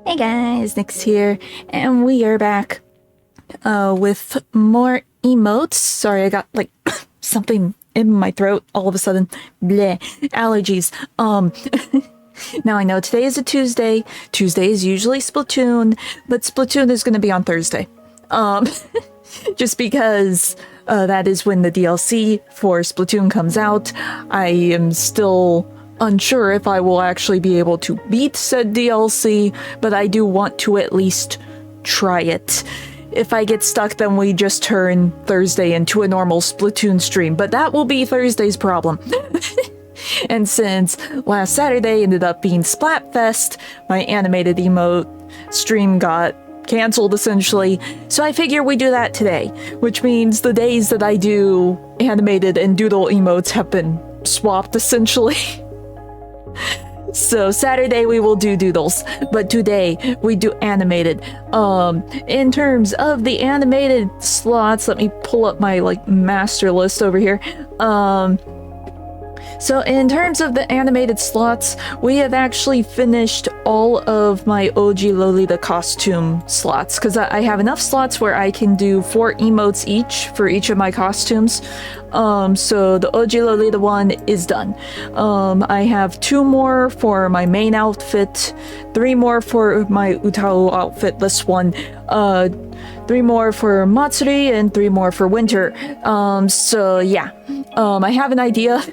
Hey guys, Nyx here, and we are back with more emotes. Sorry, I got like something in my throat all of a sudden. Bleh, allergies. Now I know today is a Tuesday. Tuesday is usually Splatoon, but Splatoon is going to be on Thursday. Just because that is when the DLC for Splatoon comes out. I am still unsure if I will actually be able to beat said DLC, but I do want to at least try it. If I get stuck, then we just turn Thursday into a normal Splatoon stream, but that will be Thursday's problem. And since last Saturday ended up being Splatfest, my animated emote stream got canceled essentially, so I figure we do that today, which means the days that I do animated and doodle emotes have been swapped essentially. So Saturday we will do doodles, but today we do animated. In terms of the animated slots, let me pull up my master list over here. So in terms of the animated slots, we have actually finished all of my OG Lolita costume slots, because I have enough slots where I can do 4 emotes each for each of my costumes. So the OG Lolita one is done. I have 2 more for my main outfit, 3 more for my Utao outfit, this one, 3 more for Matsuri, and 3 more for Winter. So yeah, I have an idea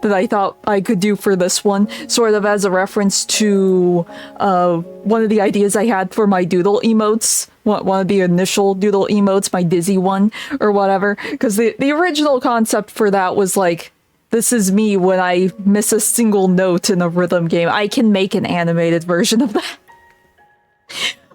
that I thought I could do for this one, sort of as a reference to one of the ideas I had for my doodle emotes, one of the initial doodle emotes, my Dizzy one, or whatever, because the original concept for that was like, this is me when I miss a single note in a rhythm game. I can make an animated version of that.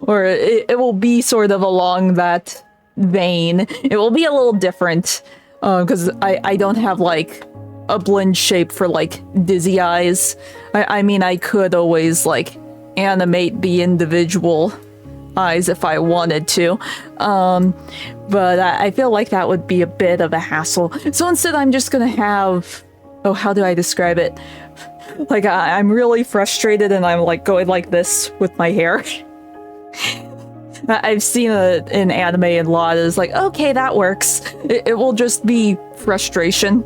Or it will be sort of along that vein. It will be a little different, because I don't have like a blend shape for like dizzy eyes. I mean, I could always like animate the individual eyes if I wanted to, but I feel like that would be a bit of a hassle. So instead I'm just gonna have, oh, how do I describe it? Like I'm really frustrated and I'm like going like this with my hair. I've seen an anime in lot is like, okay, that works. It will just be frustration.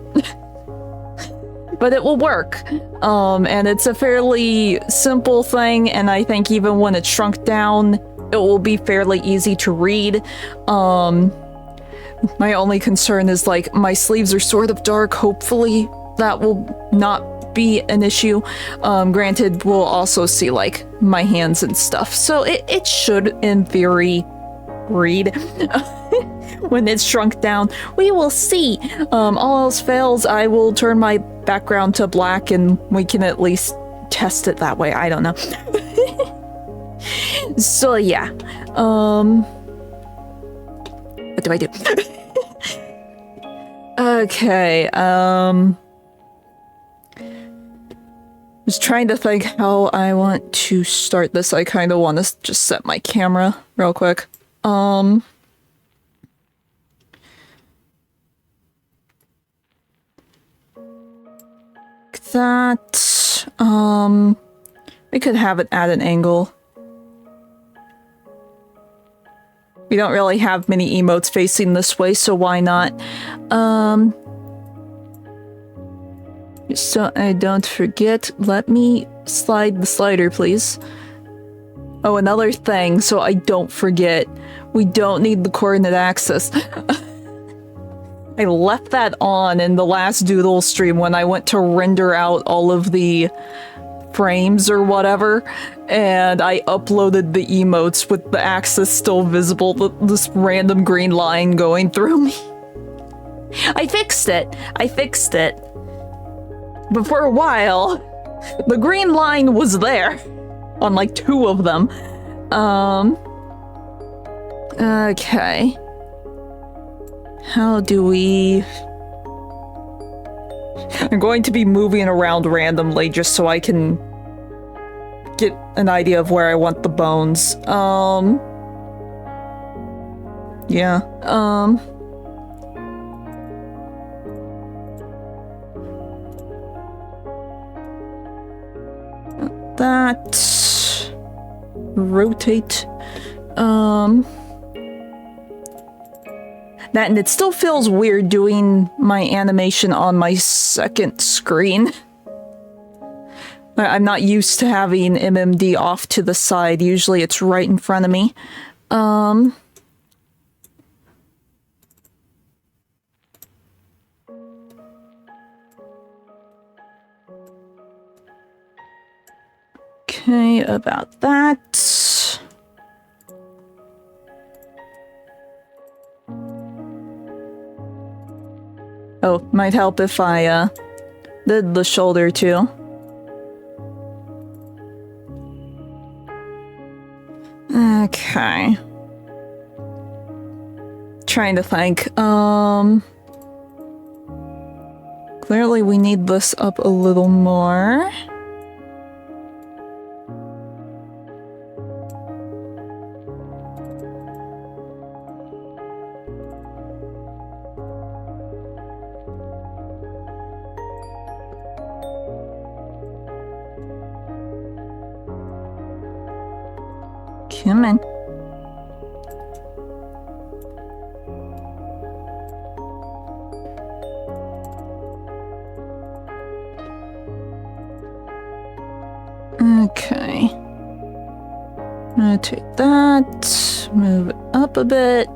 But it will work. And it's a fairly simple thing, and I think even when it's shrunk down, it will be fairly easy to read. My only concern is like my sleeves are sort of dark. Hopefully that will not be an issue. Granted, we'll also see like my hands and stuff, so it should in theory read. When it's shrunk down, we will see. All else fails, I will turn my background to black and we can at least test it that way. I don't know. So yeah. What do I do? Okay, just trying to think how I want to start this. I kind of want to just set my camera real quick. That, we could have it at an angle. We don't really have many emotes facing this way, so why not? So I don't forget, let me slide the slider, please. Oh, another thing, so I don't forget, we don't need the coordinate axis. I left that on in the last doodle stream when I went to render out all of the frames or whatever, and I uploaded the emotes with the axis still visible, this random green line going through me. I fixed it. But for a while, the green line was there on like 2 of them. Okay. How do we... I'm going to be moving around randomly just so I can get an idea of where I want the bones. Yeah, that... rotate. That, and it still feels weird doing my animation on my second screen. I'm not used to having MMD off to the side. Usually it's right in front of me. Okay, about that. Oh, might help if I did the shoulder too. Okay. Trying to think. Clearly we need this up a little more. Come on. Okay. Rotate that. Move it up a bit.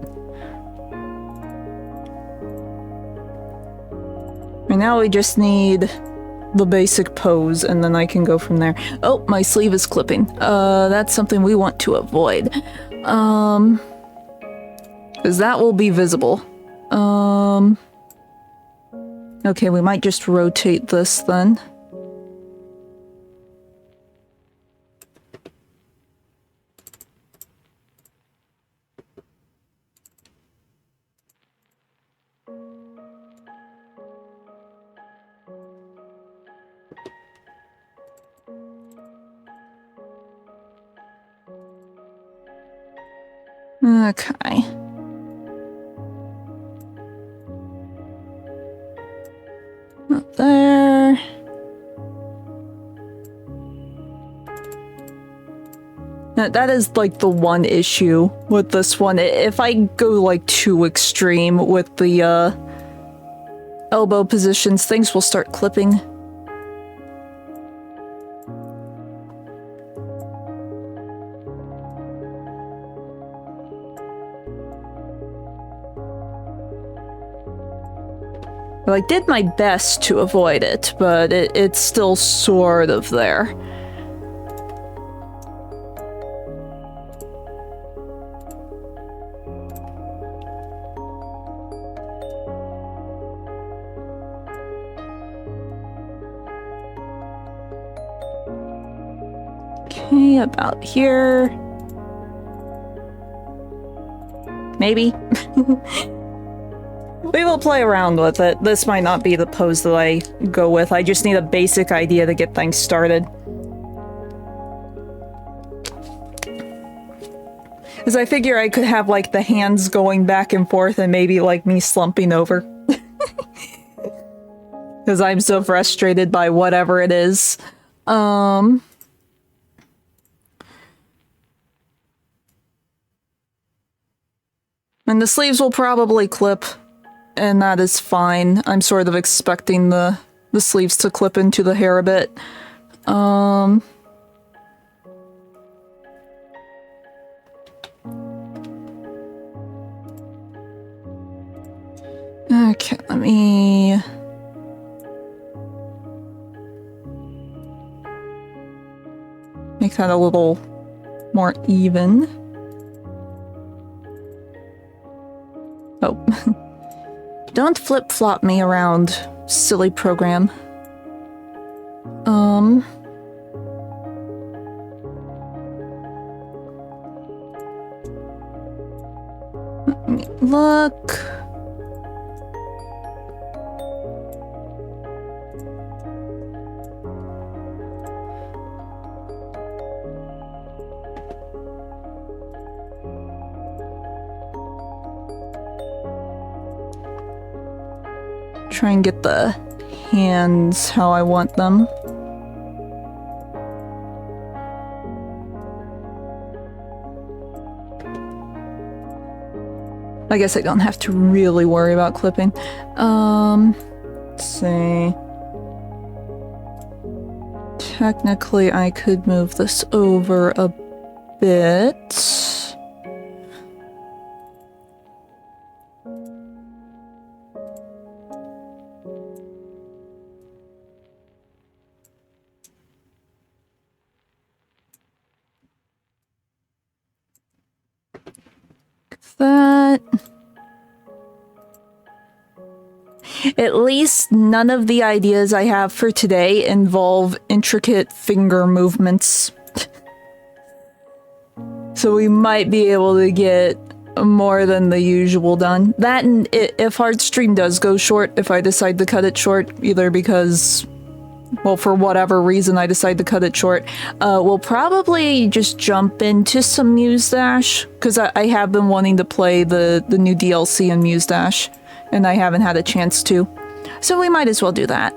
And now we just need the basic pose, and then I can go from there. Oh, my sleeve is clipping. That's something we want to avoid. Because that will be visible. Okay, we might just rotate this then. Okay. Not there. Now, that is like the one issue with this one. If I go like too extreme with the elbow positions, things will start clipping. Well, I did my best to avoid it, but it's still sort of there. Okay, about here. Maybe. We will play around with it. This might not be the pose that I go with. I just need a basic idea to get things started. Because I figure I could have, like, the hands going back and forth and maybe, like, me slumping over. Because I'm so frustrated by whatever it is. And the sleeves will probably clip. And that is fine. I'm sort of expecting the sleeves to clip into the hair a bit. Okay, let me... make that a little more even. Oh. Don't flip-flop me around, silly program. Let me look. Try and get the hands how I want them. I guess I don't have to really worry about clipping. Let's see. Technically, I could move this over a bit. That. At least none of the ideas I have for today involve intricate finger movements. So we might be able to get more than the usual done. That, and if Hardstream does go short, if I decide to cut it short, either because, well, for whatever reason I decide to cut it short, we'll probably just jump into some Muse Dash, because I have been wanting to play the new DLC in Muse Dash, and I haven't had a chance to. So we might as well do that.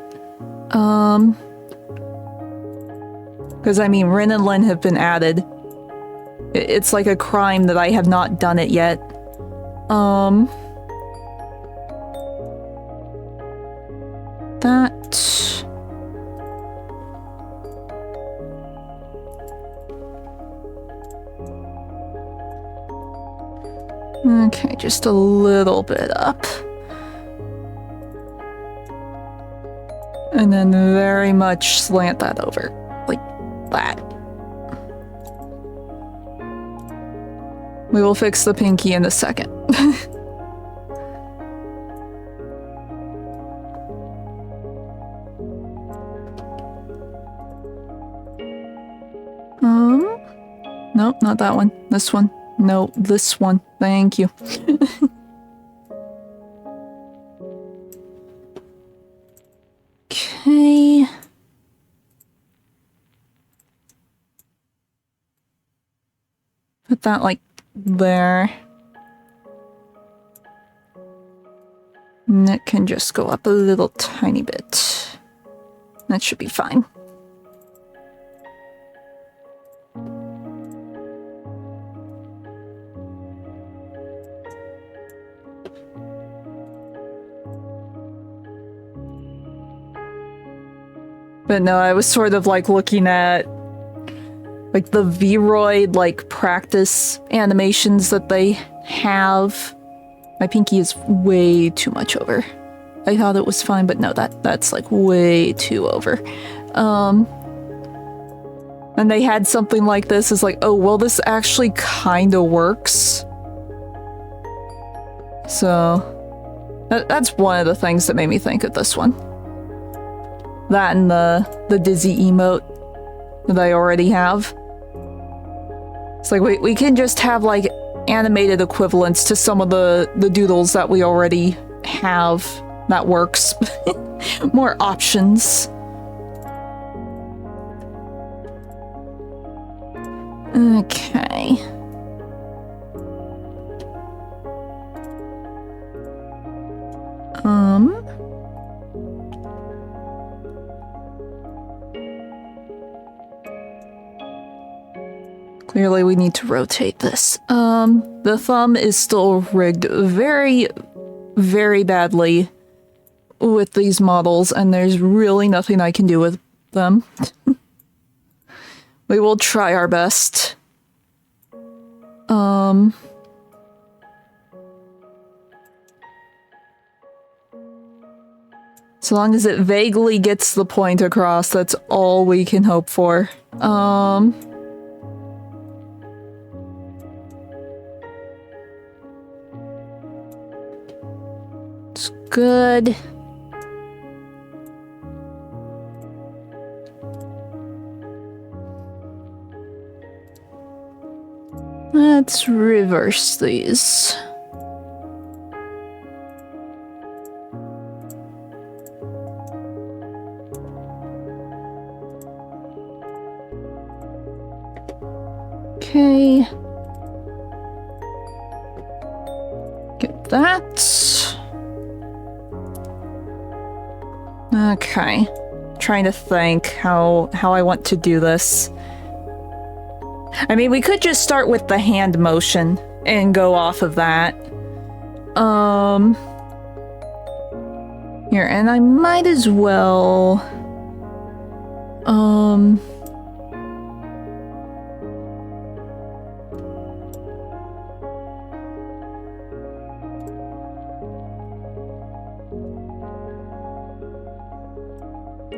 Because, I mean, Rin and Lin have been added. It's like a crime that I have not done it yet. That... Okay, just a little bit up. And then very much slant that over. Like that. We will fix the pinky in a second. Nope, not that one. This one. No, this one. Thank you. Okay. Put that like there. And it can just go up a little tiny bit. That should be fine. But no, I was sort of like looking at like the Vroid like practice animations that they have. My pinky is way too much over. I thought it was fine, but no, that's like way too over. And they had something like this, is like, oh, well, this actually kind of works. So that's one of the things that made me think of this one. That and the dizzy emote that I already have. It's like we can just have like animated equivalents to some of the doodles that we already have. That works. More options. Okay. Clearly we need to rotate this. The thumb is still rigged very, very badly with these models, and there's really nothing I can do with them. We will try our best. So long as it vaguely gets the point across, that's all we can hope for. It's good. Let's reverse these. Okay. Get that. Okay. Trying to think how I want to do this. I mean, we could just start with the hand motion and go off of that. Here, and I might as well...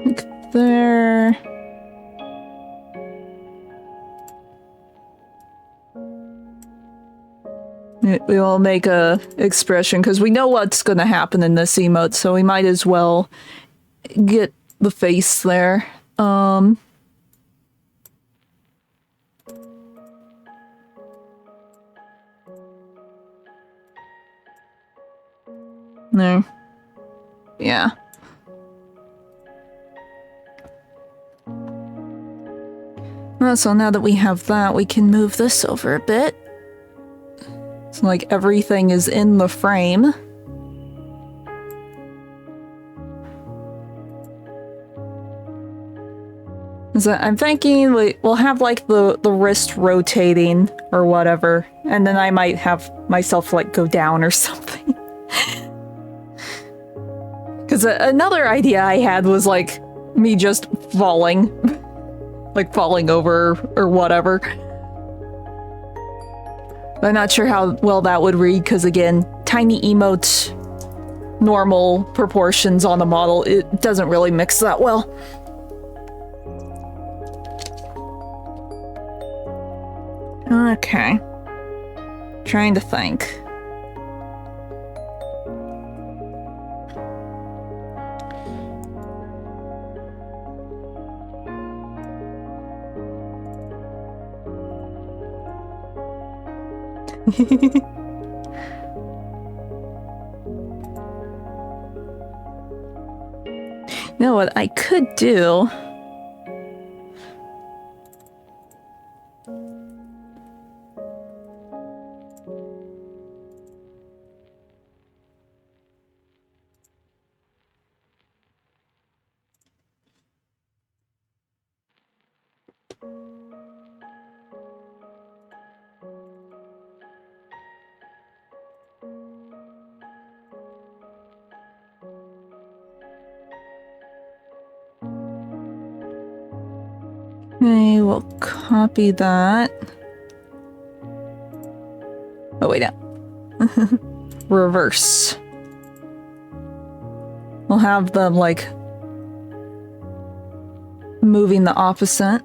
Like there... We will make a expression, because we know what's gonna happen in this emote, so we might as well get the face there. No. Yeah. Well, so now that we have that, we can move this over a bit. So, like, everything is in the frame. So I'm thinking we'll have, like, the wrist rotating or whatever, and then I might have myself, like, go down or something. Because another idea I had was, like, me just falling. Like, falling over or whatever. I'm not sure how well that would read, because again, tiny emote, normal proportions on the model, it doesn't really mix that well. Okay. Trying to think. You know what I could do? Okay, we'll copy that. Oh, wait, no. Reverse. We'll have them, like, moving the opposite.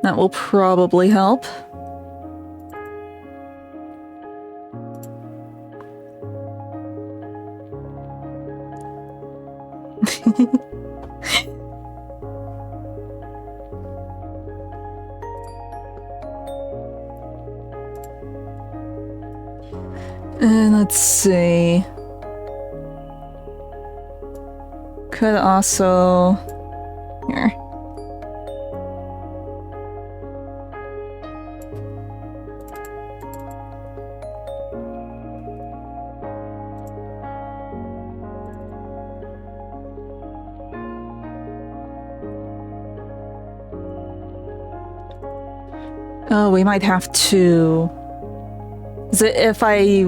That will probably help. And let's see. Could also... Here. Oh, we might have to... Is it if I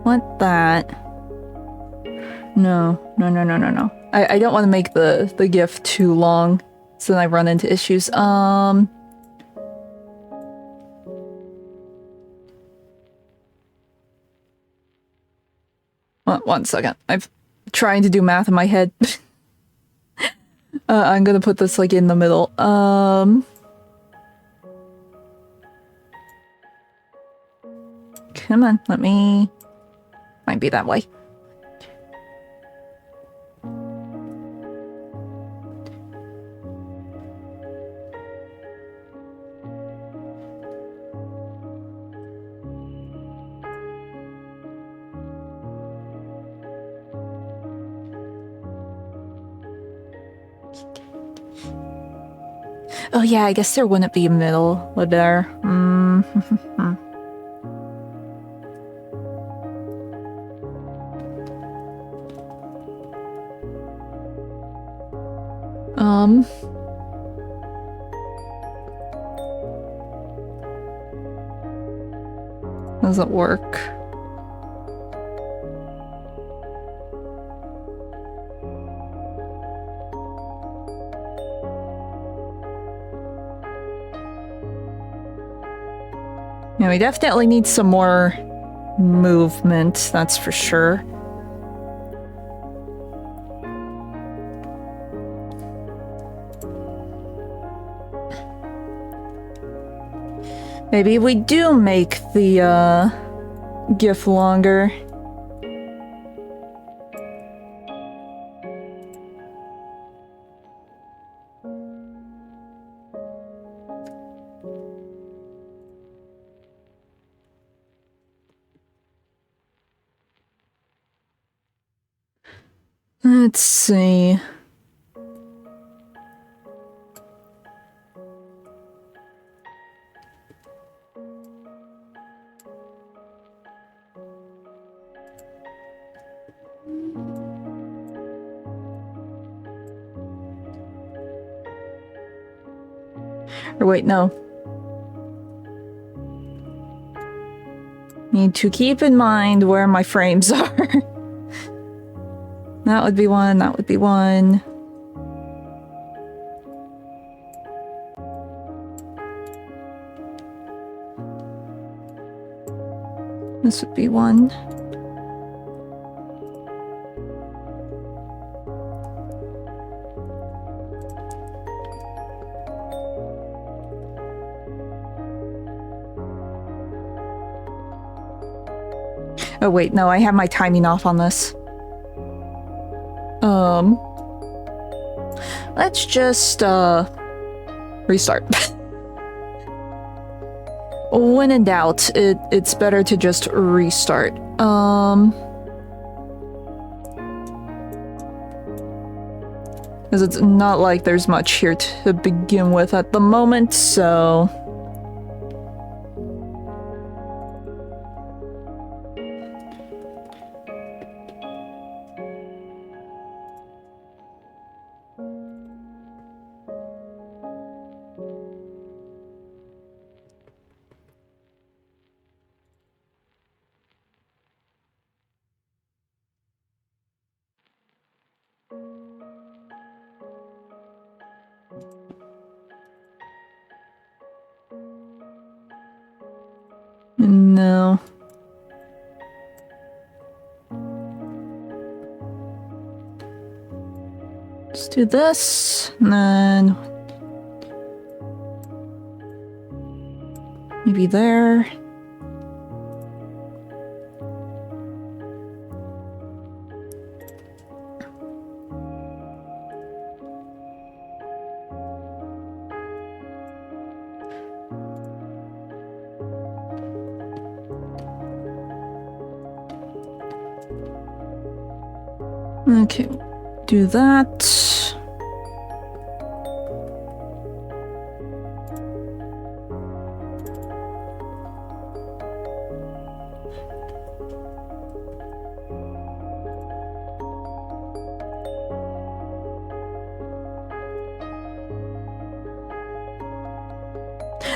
want that? No. I don't want to make the GIF too long, so then I run into issues. One second. I'm trying to do math in my head. I'm gonna put this, like, in the middle. Come on, let me... Might be that way. Oh yeah, I guess there wouldn't be a middle, would there? Doesn't work. Yeah, we definitely need some more movement, that's for sure. Maybe we do make the GIF longer. Let's see. Or wait, no. Need to keep in mind where my frames are. That would be one, that would be one. This would be one. Oh wait, no, I have my timing off on this. Let's just, restart. When in doubt, it's better to just restart. Because it's not like there's much here to begin with at the moment, so... No. Let's do this, and then... maybe there. Okay, do that.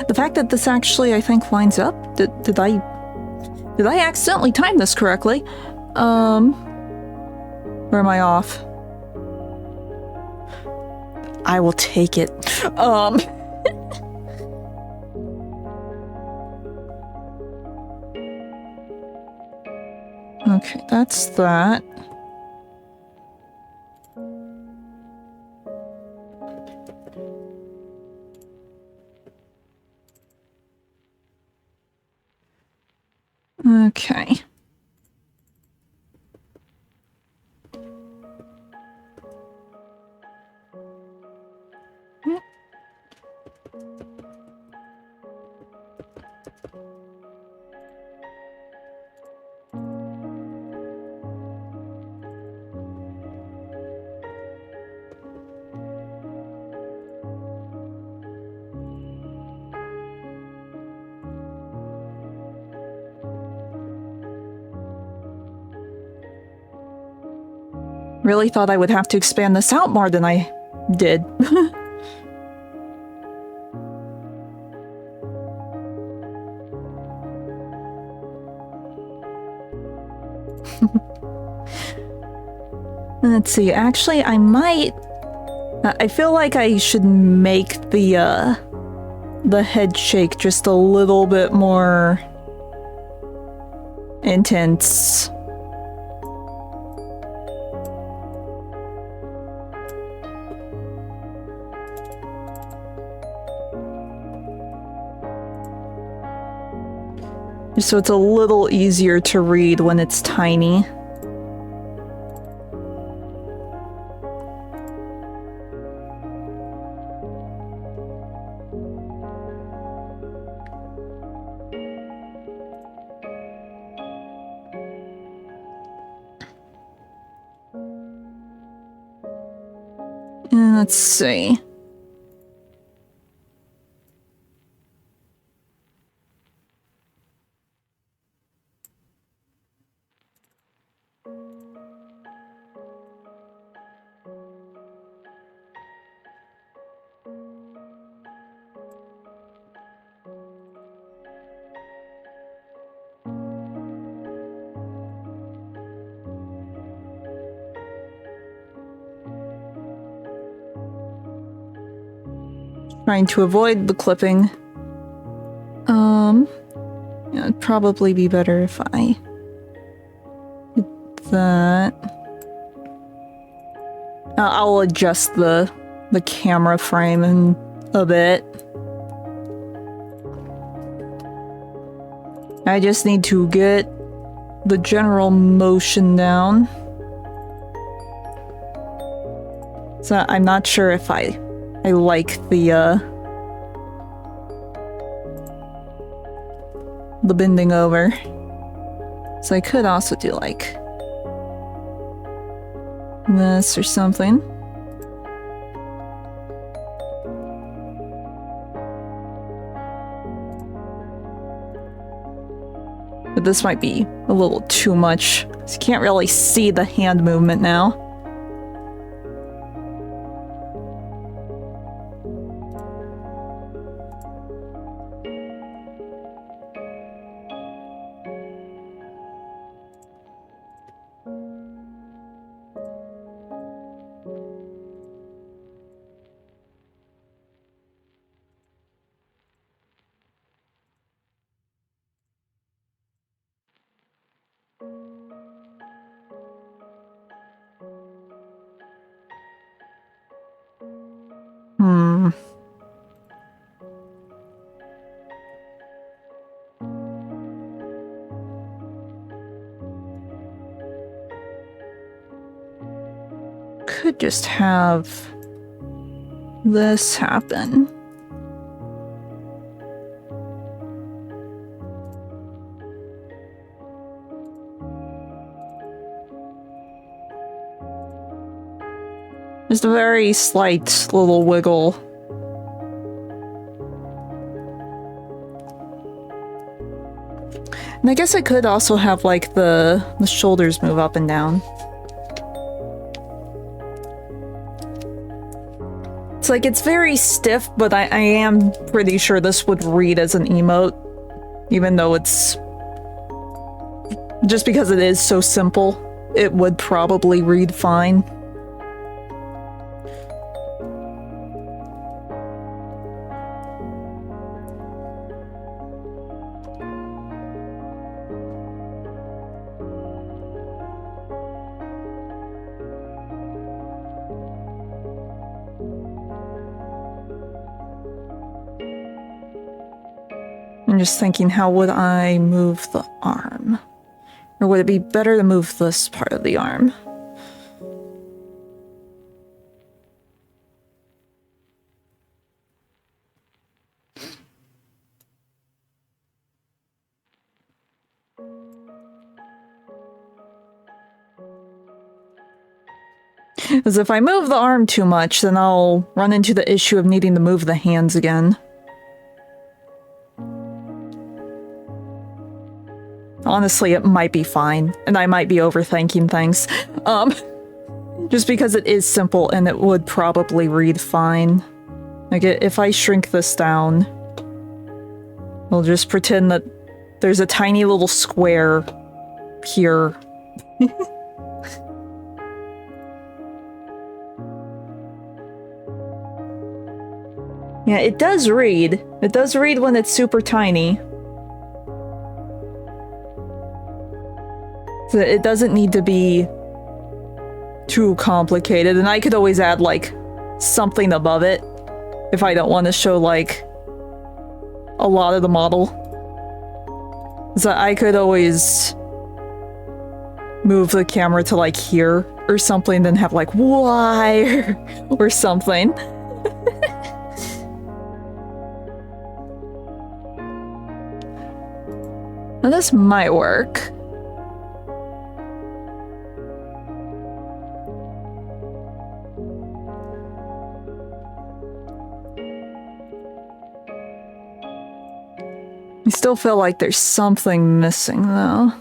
The fact that this actually, I think, lines up. Did I accidentally time this correctly? Where am I off? I will take it. Okay, that's that. Okay. Really thought I would have to expand this out more than I did. Let's see, actually I might... I feel like I should make the the head shake just a little bit more intense. So it's a little easier to read when it's tiny. And let's see. Trying to avoid the clipping. Yeah, it'd probably be better if I did that. I'll adjust the camera frame in a bit. I just need to get the general motion down. So I'm not sure if I like the bending over. So I could also do like this or something. But this might be a little too much. So you can't really see the hand movement now. Could just have this happen. Just a very slight little wiggle. And I guess I could also have like the shoulders move up and down. It's like it's very stiff, but I am pretty sure this would read as an emote, even though it's just because it is so simple, it would probably read fine. I'm just thinking, how would I move the arm? Or would it be better to move this part of the arm? As if I move the arm too much, then I'll run into the issue of needing to move the hands again. Honestly, it might be fine, and I might be overthinking things. Just because it is simple and it would probably read fine. Like, if I shrink this down, we'll just pretend that there's a tiny little square here. Yeah, it does read. It does read when it's super tiny. So it doesn't need to be too complicated, and I could always add, like, something above it if I don't want to show, like, a lot of the model. So I could always move the camera to, like, here or something, then have, like, why or something. Now this might work. I still feel like there's something missing, though.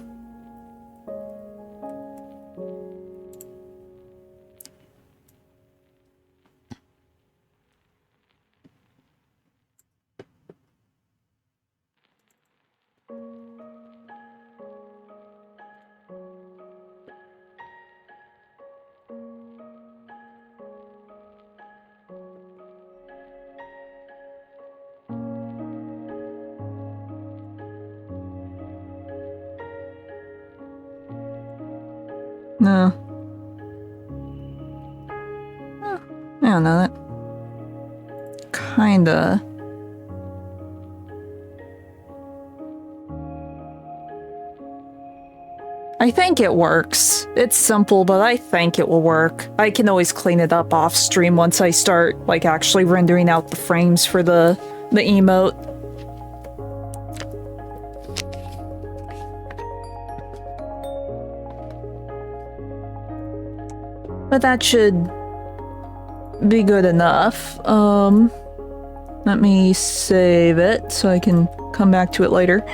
No. I don't know, that kinda... I think it works. It's simple, but I think it will work. I can always clean it up off stream once I start, like, actually rendering out the frames for the emote. But that should be good enough. Let me save it so I can come back to it later.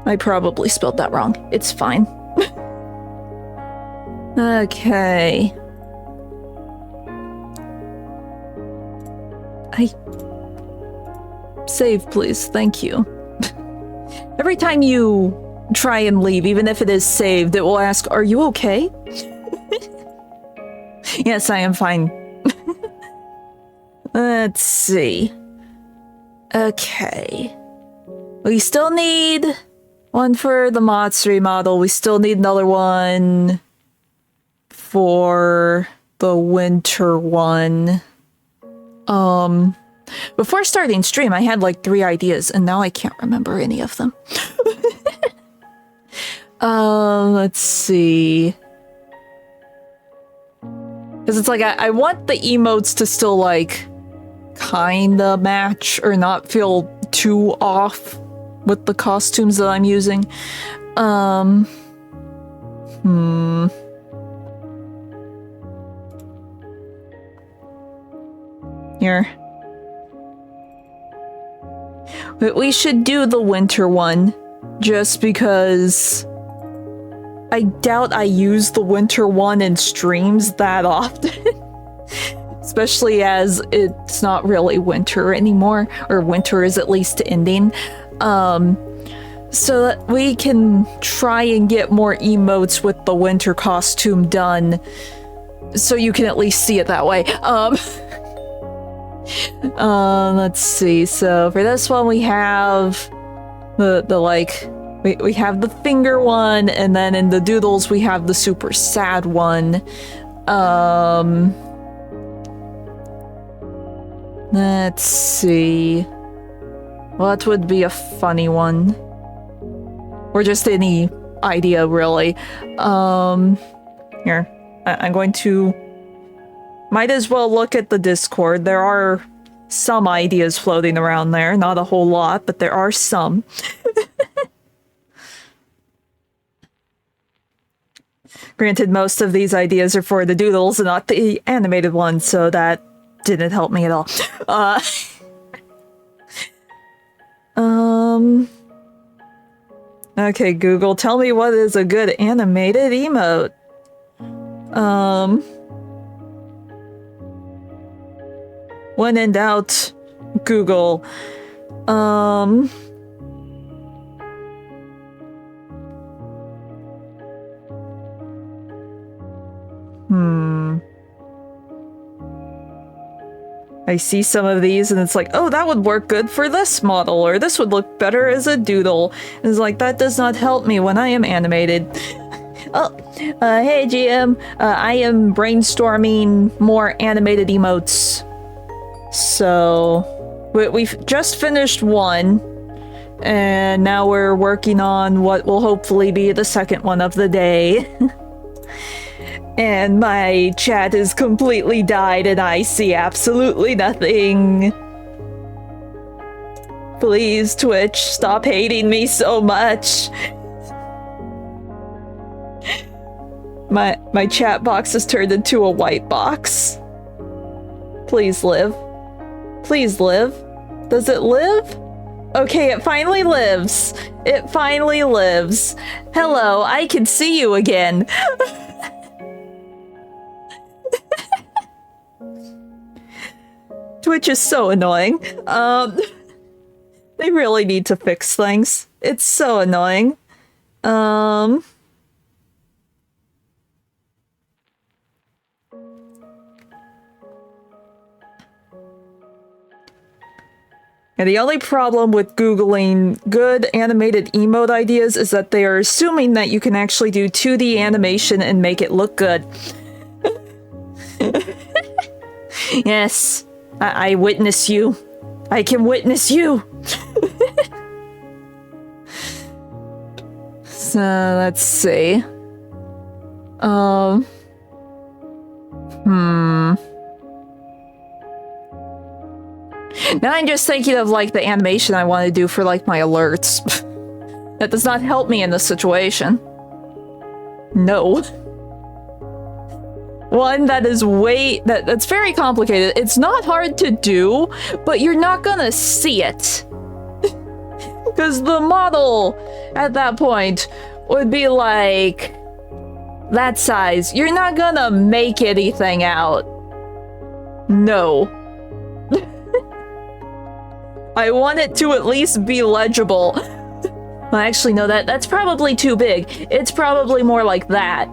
I probably spelled that wrong. It's fine. Okay. Save, please. Thank you. Every time you try and leave, even if it is saved, it will ask, "Are you okay?" Yes, I am fine. Let's see. Okay. We still need one for the Matsuri model. We still need another one for the winter one. Before starting stream, I had like 3 ideas, and now I can't remember any of them. Let's see. Because it's like, I want the emotes to still, like, kinda match or not feel too off with the costumes that I'm using. Here. But we should do the winter one, just because I doubt I use the winter one in streams that often. Especially as it's not really winter anymore, or winter is at least ending. So that we can try and get more emotes with the winter costume done, so you can at least see it that way. Let's see. So for this one, we have the like, we have the finger one, and then in the doodles, we have the super sad one. Let's see. What would be a funny one? Or just any idea, really. Here. I'm going to... Might as well look at the Discord. There are some ideas floating around there. Not a whole lot, but there are some. Granted, most of these ideas are for the doodles and not the animated ones, so that didn't help me at all. Okay, Google, tell me what is a good animated emote. When in doubt, Google. I see some of these and it's like, oh, that would work good for this model, or this would look better as a doodle. And it's like, that does not help me when I am animated. Oh, hey GM, I am brainstorming more animated emotes. So, we've just finished one, and now we're working on what will hopefully be the second one of the day. And my chat is completely died and I see absolutely nothing. Please, Twitch, stop hating me so much. My chat box has turned into a white box. Please live. Please live. Does it live? Okay, it finally lives. It finally lives. Hello, I can see you again. Twitch is so annoying. They really need to fix things. It's so annoying. And the only problem with Googling good animated emote ideas is that they are assuming that you can actually do 2D animation and make it look good. Yes. I witness you. I can witness you. So let's see. Now I'm just thinking of like the animation I want to do for like my alerts. That does not help me in this situation. No. One that is that's very complicated. It's not hard to do, but you're not gonna see it. Because the model at that point would be like that size. You're not gonna make anything out. No. I want it to at least be legible. Well, actually, no, that's probably too big. It's probably more like that.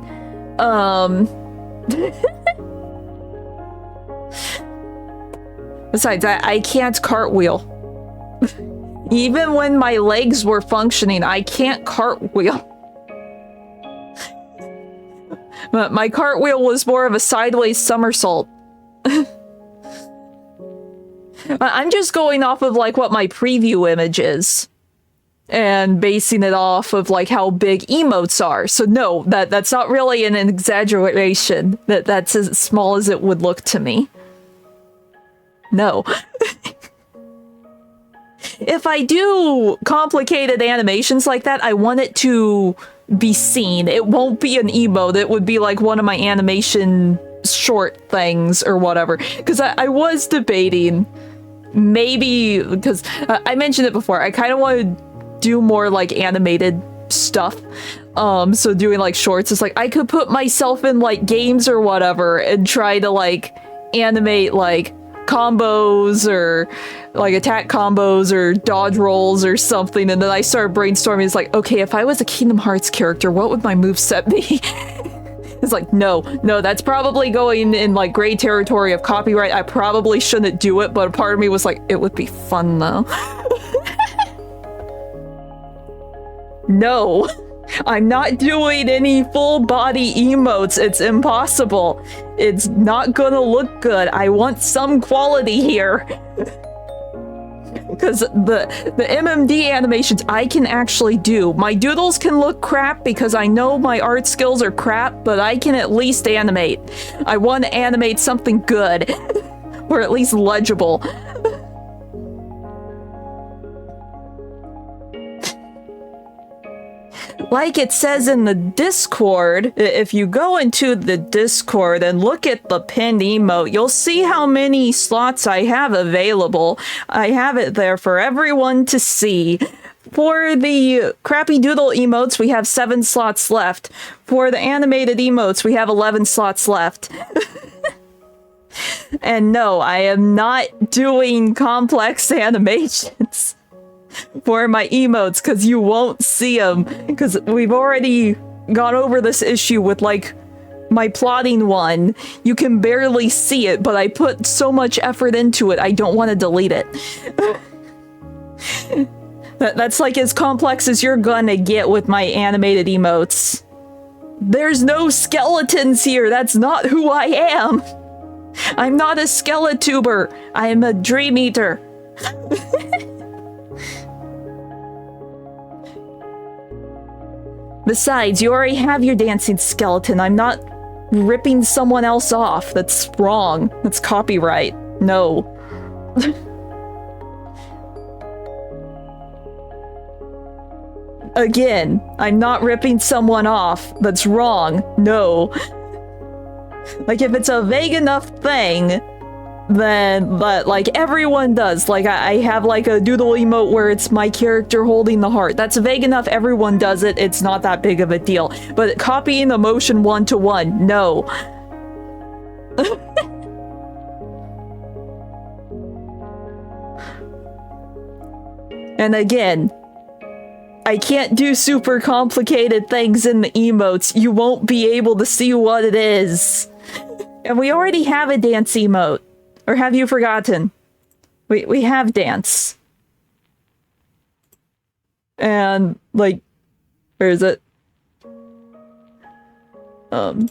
Besides, I can't cartwheel. Even when my legs were functioning, I can't cartwheel. My cartwheel was more of a sideways somersault. I'm just going off of like what my preview image is and basing it off of like how big emotes are. So no, that's not really an exaggeration. That's as small as it would look to me. No. If I do complicated animations like that, I want it to be seen. It won't be an emote. It would be like one of my animation short things or whatever. Because I was debating maybe, because I mentioned it before, I kind of want to do more like animated stuff. So doing like shorts is like, I could put myself in like games or whatever and try to like animate like combos or like attack combos or dodge rolls or something, and then I started brainstorming. It's like, okay, if I was a Kingdom Hearts character, what would my moveset be? It's like, no, that's probably going in like gray territory of copyright. I probably shouldn't do it, but a part of me was like, it would be fun though. No, I'm not doing any full body emotes. It's impossible. It's not gonna look good. I want some quality here. Because the MMD animations I can actually do. My doodles can look crap because I know my art skills are crap, but I can at least animate. I want to animate something good. Or at least legible. Like it says in the Discord, if you go into the Discord and look at the pinned emote, you'll see how many slots I have available. I have it there for everyone to see. For the crappy doodle emotes, we have 7 slots left. For the animated emotes, we have 11 slots left. And no, I am not doing complex animations for my emotes, because you won't see them, because we've already gone over this issue with like my plotting one. You can barely see it, but I put so much effort into it, I don't want to delete it. That's like as complex as you're gonna get with my animated emotes. There's no skeletons here, that's not who I am! I'm not a skeletober, I am a dream eater. Besides, you already have your dancing skeleton. I'm not ripping someone else off. That's wrong. That's copyright. No. Again, I'm not ripping someone off. That's wrong. No. Like, if it's a vague enough thing, then, but like everyone does. Like, I have like a doodle emote where it's my character holding the heart. That's vague enough, everyone does it, it's not that big of a deal. But copying the motion one-to-one, no. And again, I can't do super complicated things in the emotes. You won't be able to see what it is. And we already have a dance emote. Or have you forgotten? We have dance. And, like, where is it?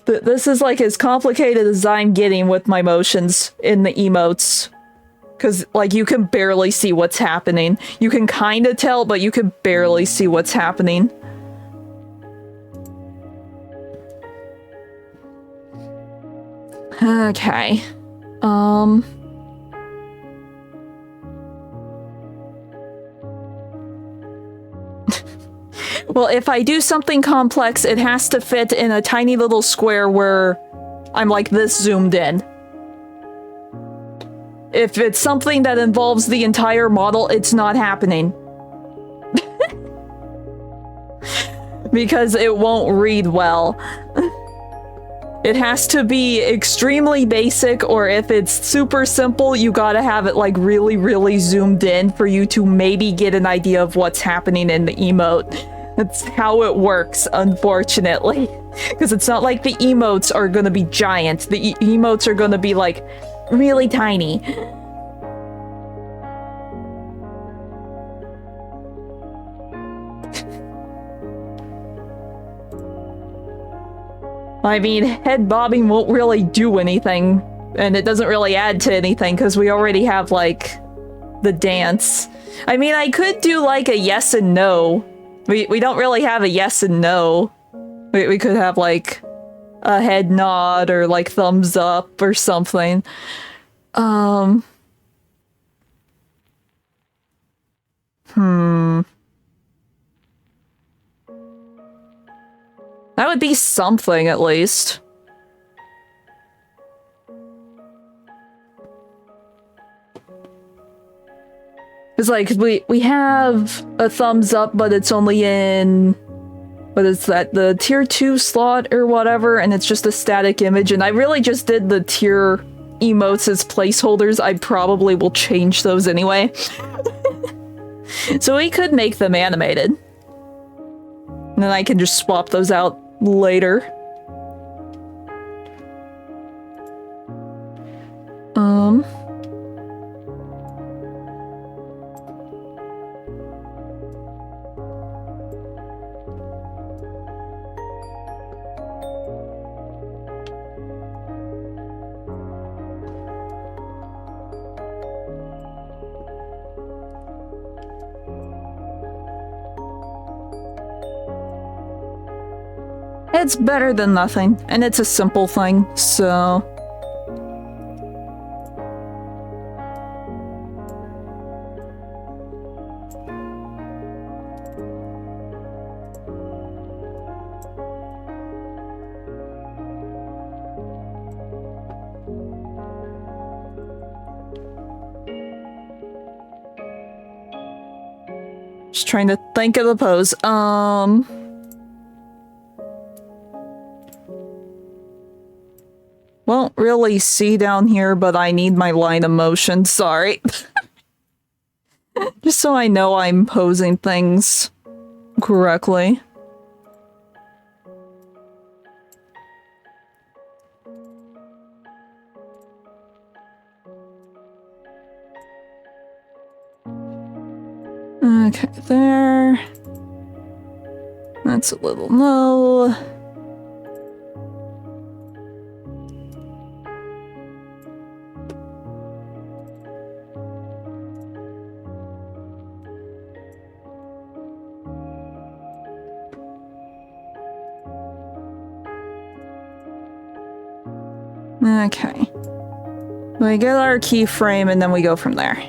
This is, like, as complicated as I'm getting with my motions in the emotes. Because, like, you can barely see what's happening. You can kind of tell, but you can barely see what's happening. Okay. Well, if I do something complex, it has to fit in a tiny little square where I'm like this zoomed in. If it's something that involves the entire model, it's not happening. Because it won't read well. It has to be extremely basic, or if it's super simple, you gotta have it like really, really zoomed in for you to maybe get an idea of what's happening in the emote. That's how it works, unfortunately. Because it's not like the emotes are gonna be giant. The emotes are gonna be like really tiny. I mean, head bobbing won't really do anything, and it doesn't really add to anything because we already have, like, the dance. I mean, I could do, like, a yes and no. We don't really have a yes and no. We could have, like, a head nod or, like, thumbs up or something. That would be something, at least. It's like, we have a thumbs up, but it's only in... what is that? The tier 2 slot or whatever, and it's just a static image, and I really just did the tier emotes as placeholders. I probably will change those anyway. So we could make them animated. And then I can just swap those out later. It's better than nothing, and it's a simple thing, so... Just trying to think of the pose. Won't really see down here, but I need my line of motion, sorry. Just so I know I'm posing things correctly. Okay, there. That's a little low. Okay. We get our keyframe and then we go from there.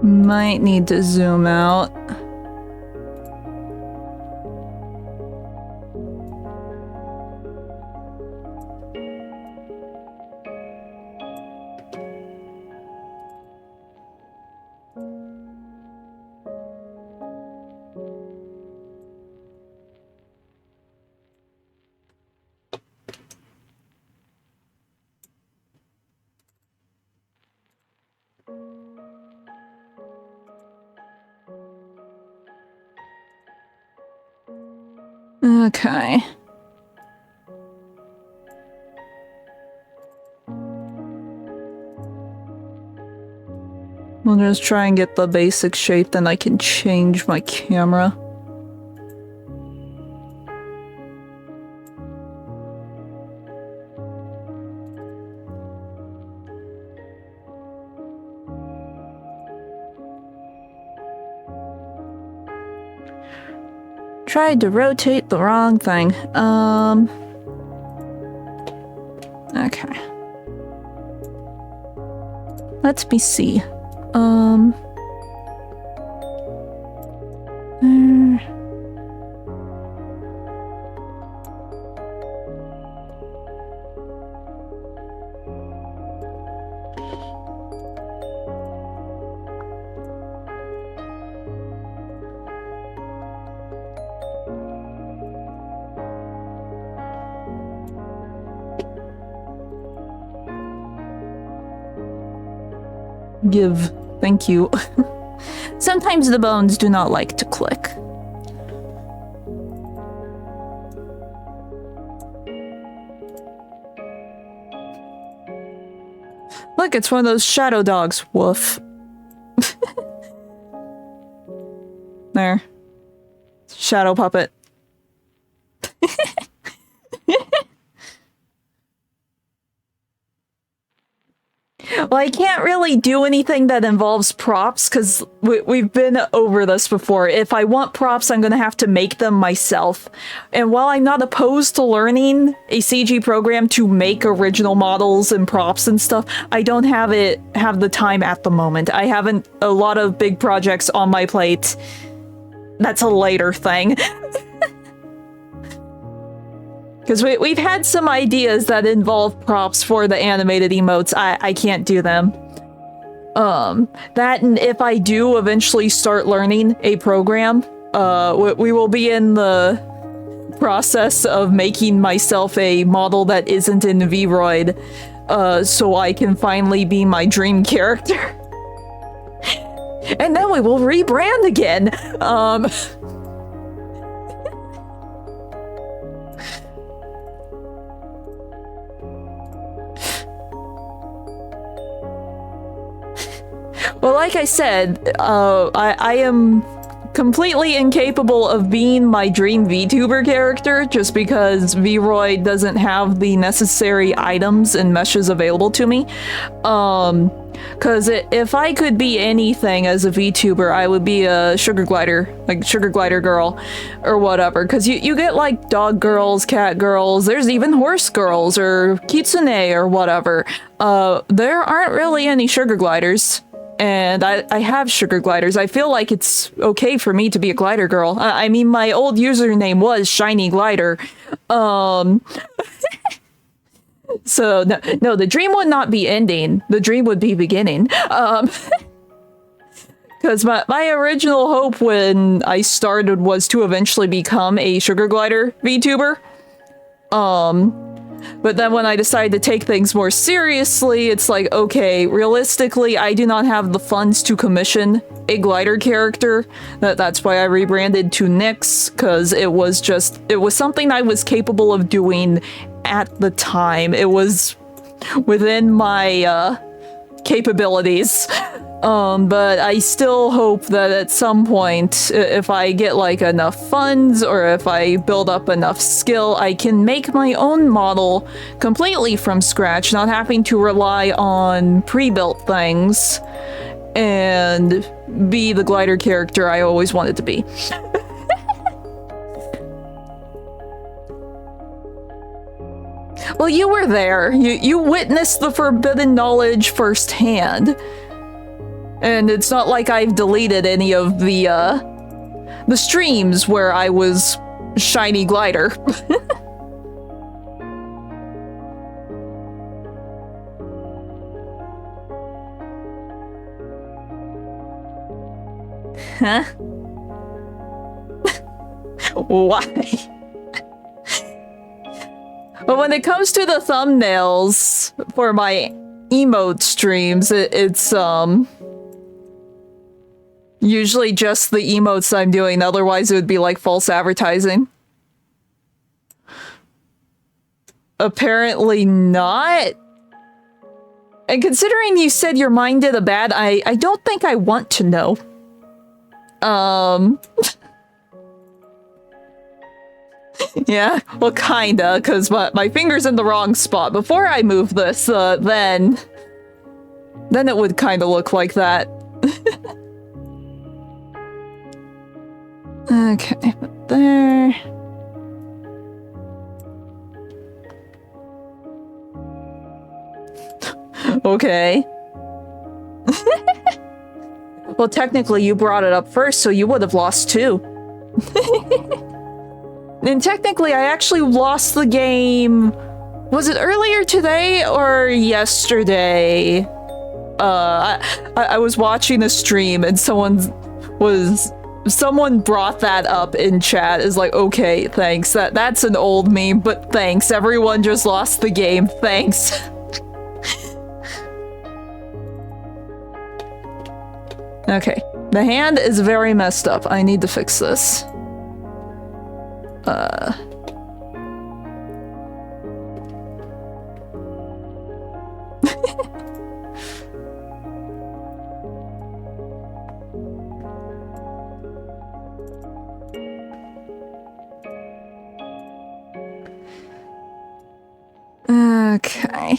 Might need to zoom out. Okay. We'll just try and get the basic shape, then I can change my camera. Tried to rotate the wrong thing. Okay. Let me see. Give. Thank you. Sometimes the bones do not like to click. Look, it's one of those shadow dogs. Woof. There. Shadow puppet. Well, I can't really do anything that involves props because we've been over this before. If I want props, I'm going to have to make them myself. And while I'm not opposed to learning a CG program to make original models and props and stuff, I don't have the time at the moment. I haven't a lot of big projects on my plate. That's a later thing. Because we've had some ideas that involve props for the animated emotes. I can't do them. That, and if I do eventually start learning a program, we will be in the process of making myself a model that isn't in Vroid, so I can finally be my dream character. And then we will rebrand again. Well, like I said, I am completely incapable of being my dream VTuber character just because Vroid doesn't have the necessary items and meshes available to me. Because if I could be anything as a VTuber, I would be a sugar glider, like sugar glider girl or whatever. Because you get like dog girls, cat girls, there's even horse girls or kitsune or whatever. There aren't really any sugar gliders. And I have sugar gliders. I feel like it's okay for me to be a glider girl. I mean, my old username was Shiny Glider. So no, the dream would not be ending. The dream would be beginning. Because my original hope when I started was to eventually become a sugar glider VTuber. But then when I decided to take things more seriously, it's like, okay, realistically, I do not have the funds to commission a glider character. That's why I rebranded to Nyx, because it was something I was capable of doing at the time. It was within my capabilities. But I still hope that at some point, if I get like enough funds or if I build up enough skill, I can make my own model completely from scratch, not having to rely on pre-built things, and be the glider character I always wanted to be. Well, you were there. You witnessed the forbidden knowledge firsthand. And it's not like I've deleted any of the streams where I was shiny glider. Huh? Why? But when it comes to the thumbnails for my emote streams, it's usually just the emotes I'm doing, otherwise it would be like false advertising. Apparently not. And considering you said your mind did a bad, I don't think I want to know. Yeah, well kinda, cause my finger's in the wrong spot. Before I move this, then it would kinda look like that. Okay, but there. Okay. Well, technically you brought it up first, so you would have lost too. And technically I actually lost the game. Was it earlier today or yesterday? I was watching a stream and someone brought that up in chat. Is like, okay, thanks. That's an old meme, but thanks. Everyone just lost the game. Thanks. Okay. The hand is very messed up. I need to fix this. Okay.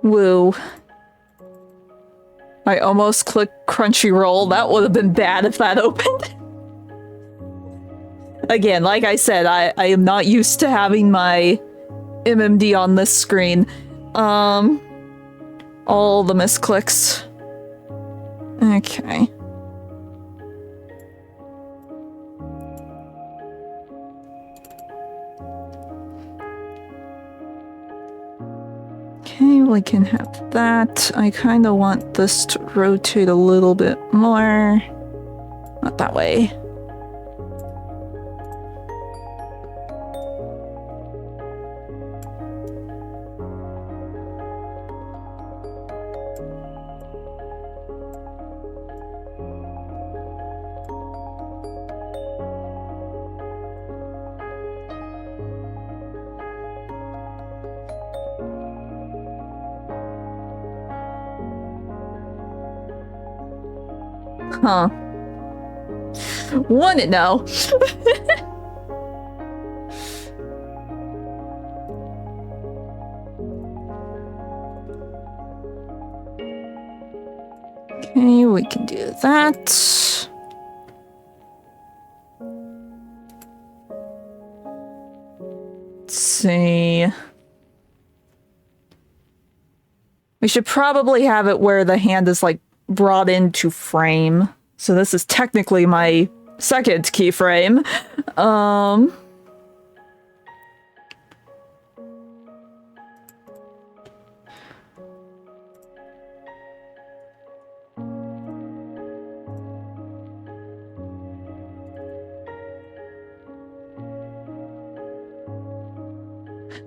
Woo. I almost clicked Crunchyroll. That would have been bad if that opened. Again, like I said, I am not used to having my MMD on this screen. All the misclicks. Okay. Okay, we can have that. I kind of want this to rotate a little bit more. Not that way. Huh. Want it now. Okay, we can do that. Let's see. We should probably have it where the hand is like brought into frame. So this is technically my second keyframe.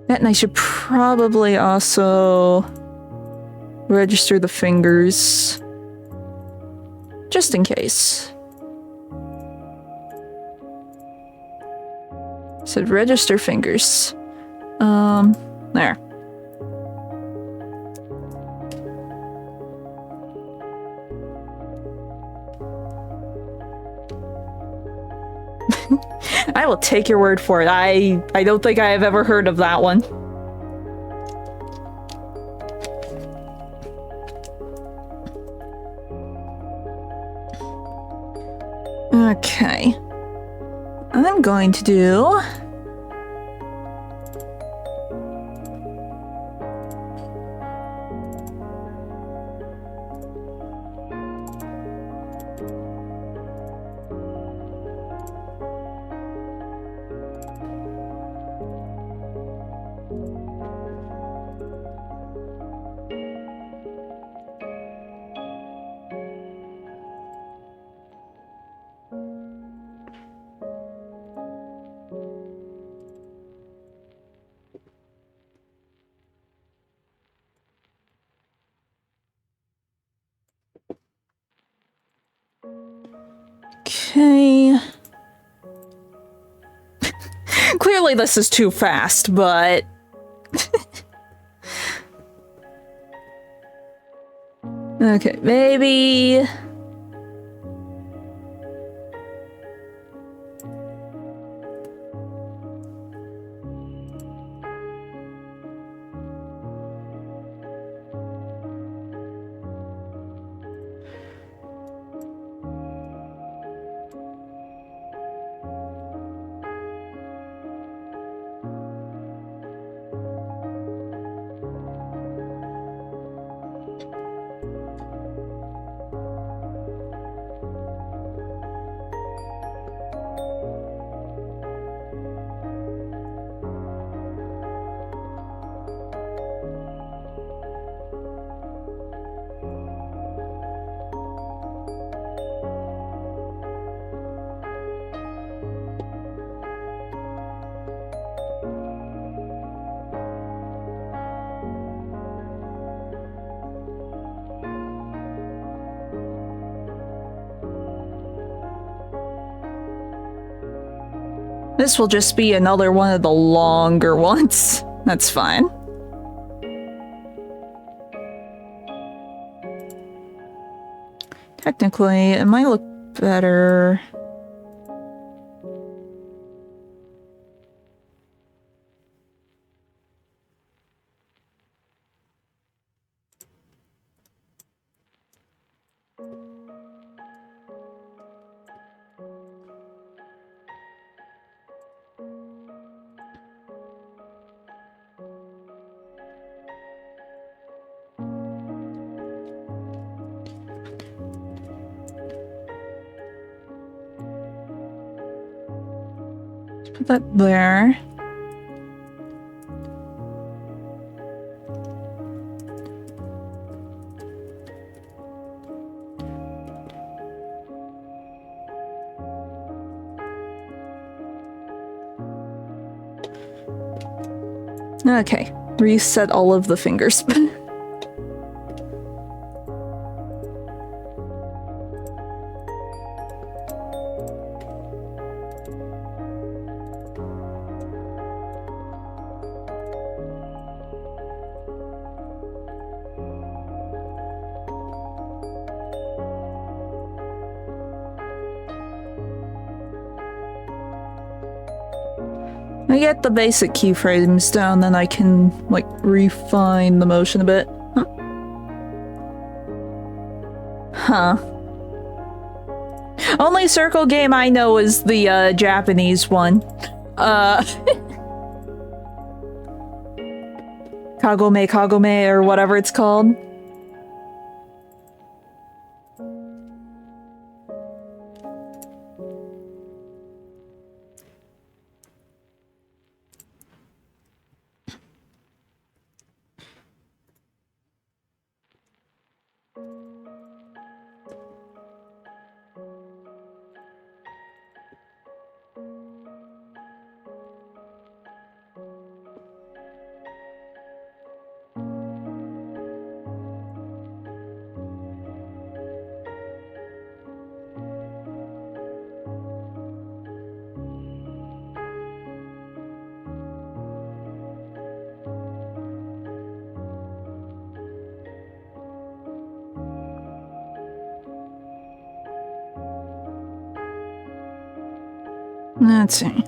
And I should probably also register the fingers. Just in case. Said register fingers. There. I will take your word for it. I don't think I have ever heard of that one. Okay. I'm going to do... Okay. Clearly this is too fast, but... Okay, maybe... This will just be another one of the longer ones. That's fine. Technically, it might look better. Put that there. Okay, reset all of the fingers. I get the basic keyframes down, then I can, like, refine the motion a bit. Huh. Only circle game I know is the, Japanese one. Kagome Kagome or whatever it's called. Let's see.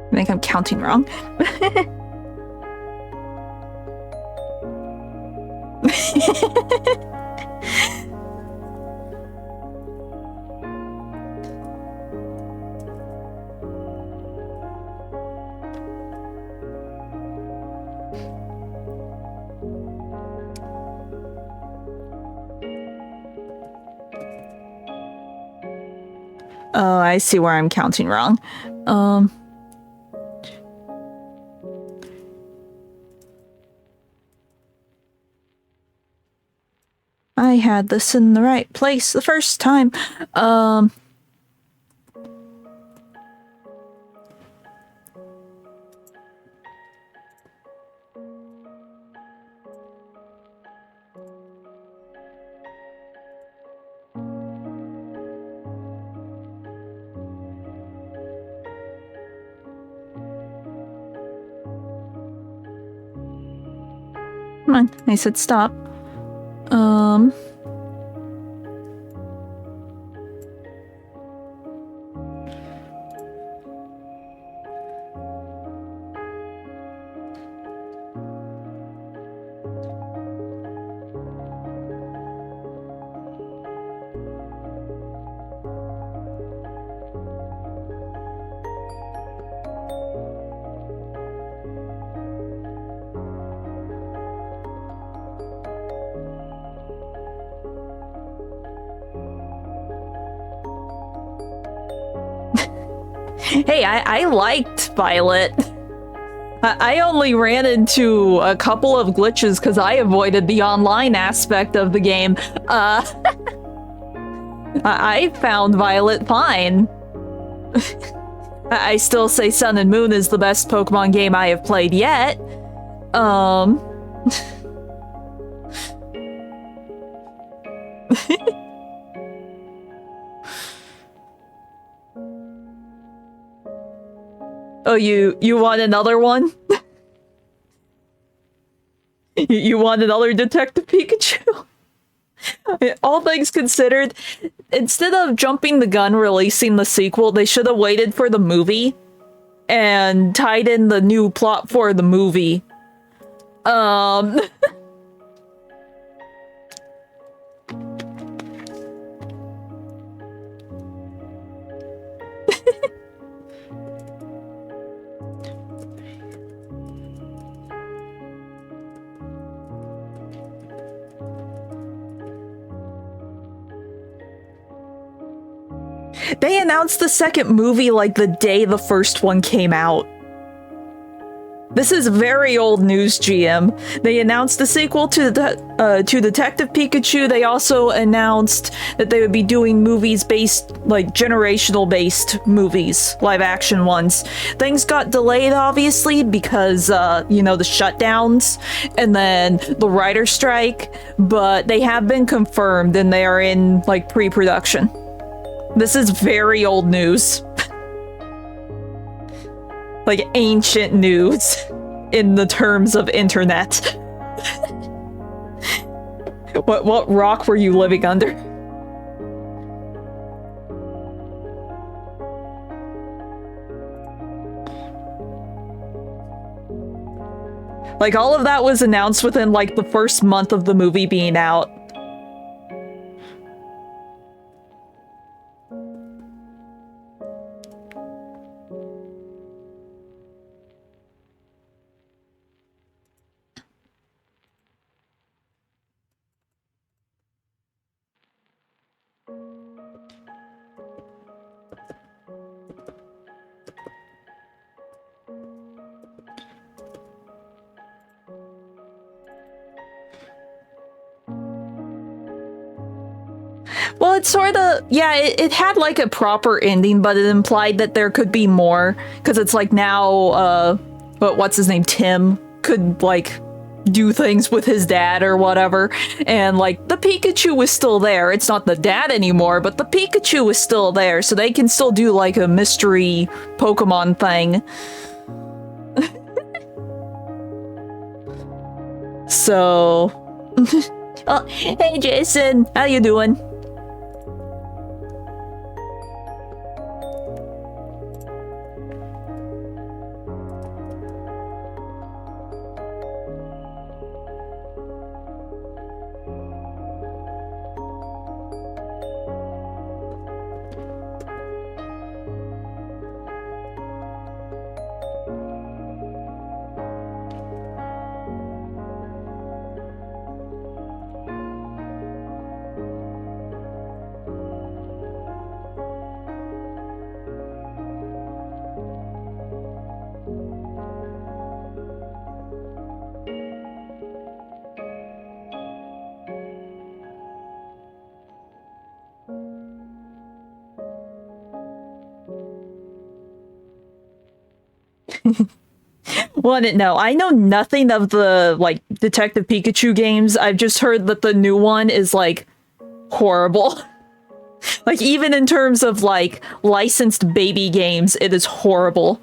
I think I'm counting wrong. Oh, I see where I'm counting wrong. I had this in the right place the first time. Come on, I said stop. Hey, I liked Violet. I only ran into a couple of glitches because I avoided the online aspect of the game. I found Violet fine. I still say Sun and Moon is the best Pokemon game I have played yet. Oh, you want another one? You want another Detective Pikachu? All things considered, instead of jumping the gun releasing the sequel, they should have waited for the movie and tied in the new plot for the movie. They announced the second movie like the day the first one came out. This is very old news, GM. They announced the sequel to Detective Pikachu. They also announced that they would be doing movies based, like, generational-based movies, live-action ones. Things got delayed, obviously, because, you know, the shutdowns and then the writer strike, but they have been confirmed and they are in, like, pre-production. This is very old news. Like, ancient news in the terms of internet. What rock were you living under? Like, all of that was announced within, like, the first month of the movie being out. Well, it's sort of, yeah, it had like a proper ending, but it implied that there could be more. Because it's like now, what's his name? Tim could like do things with his dad or whatever. And like the Pikachu was still there. It's not the dad anymore, but the Pikachu is still there. So they can still do like a mystery Pokemon thing. So, oh, hey Jason, how you doing? Well, no, I know nothing of the, like, Detective Pikachu games. I've just heard that the new one is, like, horrible. Like, even in terms of, like, licensed baby games, it is horrible.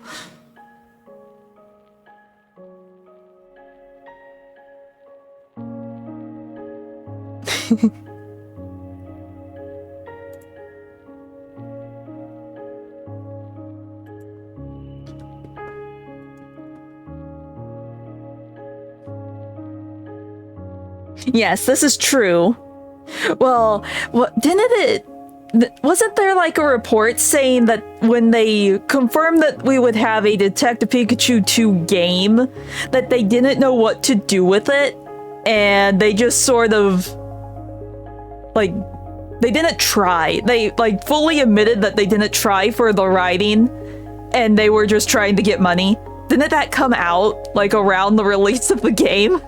Yes, this is true. Well, didn't it... Wasn't there like a report saying that when they confirmed that we would have a Detective Pikachu 2 game, that they didn't know what to do with it, and they just sort of... like, they didn't try. They, like, fully admitted that they didn't try for the writing, and they were just trying to get money. Didn't that come out, like, around the release of the game?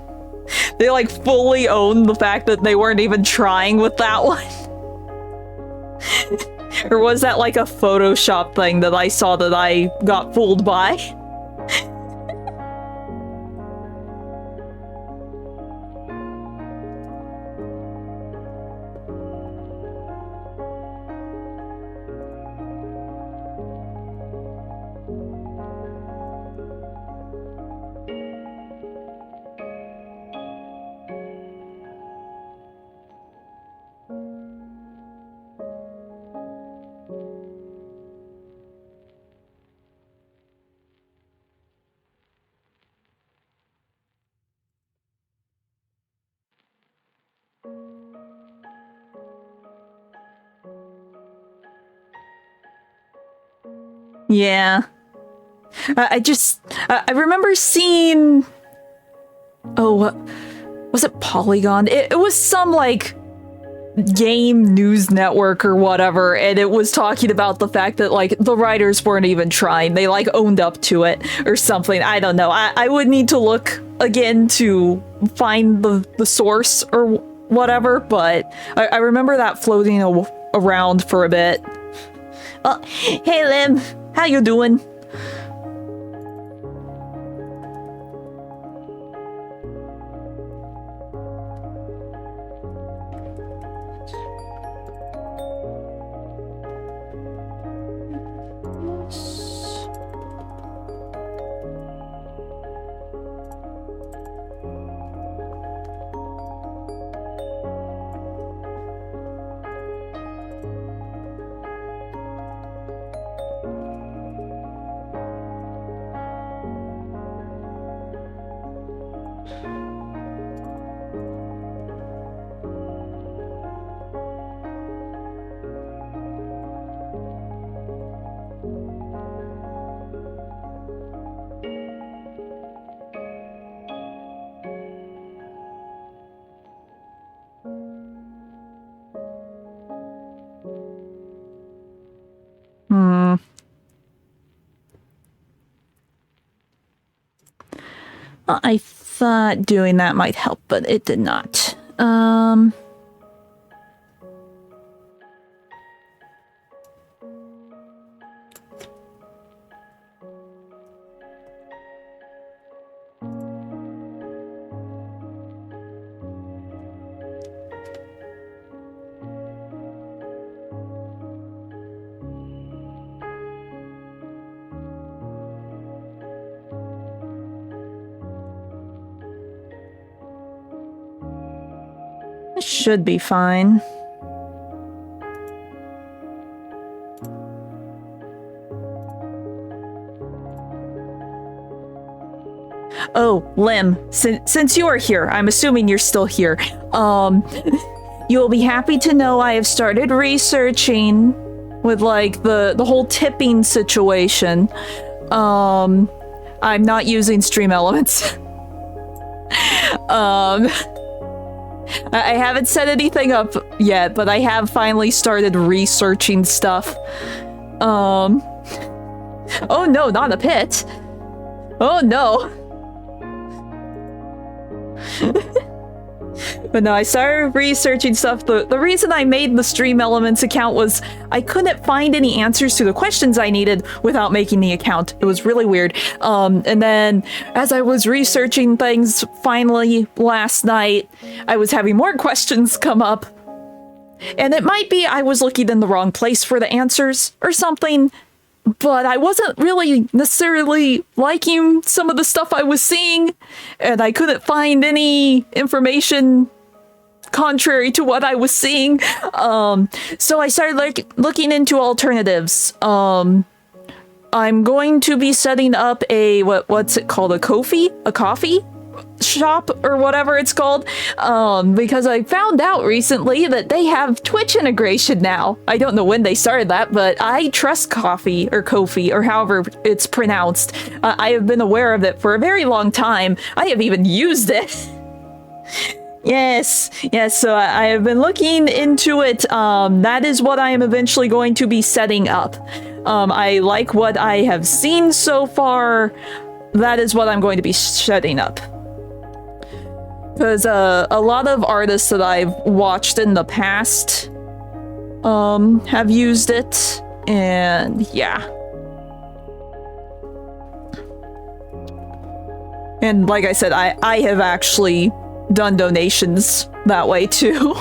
They, like, fully owned the fact that they weren't even trying with that one. Or was that, like, a Photoshop thing that I saw that I got fooled by? Yeah. I remember seeing... Oh, what was it? Polygon? It was some, like, game news network or whatever, and it was talking about the fact that, like, the writers weren't even trying. They, like, owned up to it or something. I don't know. I would need to look again to find the source or whatever, but I remember that floating around for a bit. Oh, hey, Lim. How you doing? I thought doing that might help, but it did not. Should be fine. Oh, Lim, since you are here, I'm assuming you're still here. You'll be happy to know I have started researching with like the whole tipping situation. I'm not using stream elements. I haven't set anything up yet, but I have finally started researching stuff. Oh no, not a pit. Oh no. But no, I started researching stuff. The reason I made the Stream Elements account was I couldn't find any answers to the questions I needed without making the account. It was really weird. And then as I was researching things, finally last night, I was having more questions come up. And it might be I was looking in the wrong place for the answers or something, but I wasn't really necessarily liking some of the stuff I was seeing, and I couldn't find any information contrary to what I was seeing. So I started looking into alternatives. I'm going to be setting up a what's it called? A coffee shop or whatever it's called, because I found out recently that they have Twitch integration now. I don't know when they started that, but I trust Ko-fi or however it's pronounced. I have been aware of it for a very long time. I have even used it. Yes, so I have been looking into it. That is what I am eventually going to be setting up. I like what I have seen so far. That is what I'm going to be setting up. Because a lot of artists that I've watched in the past have used it, and yeah. And like I said, I have actually done donations that way too.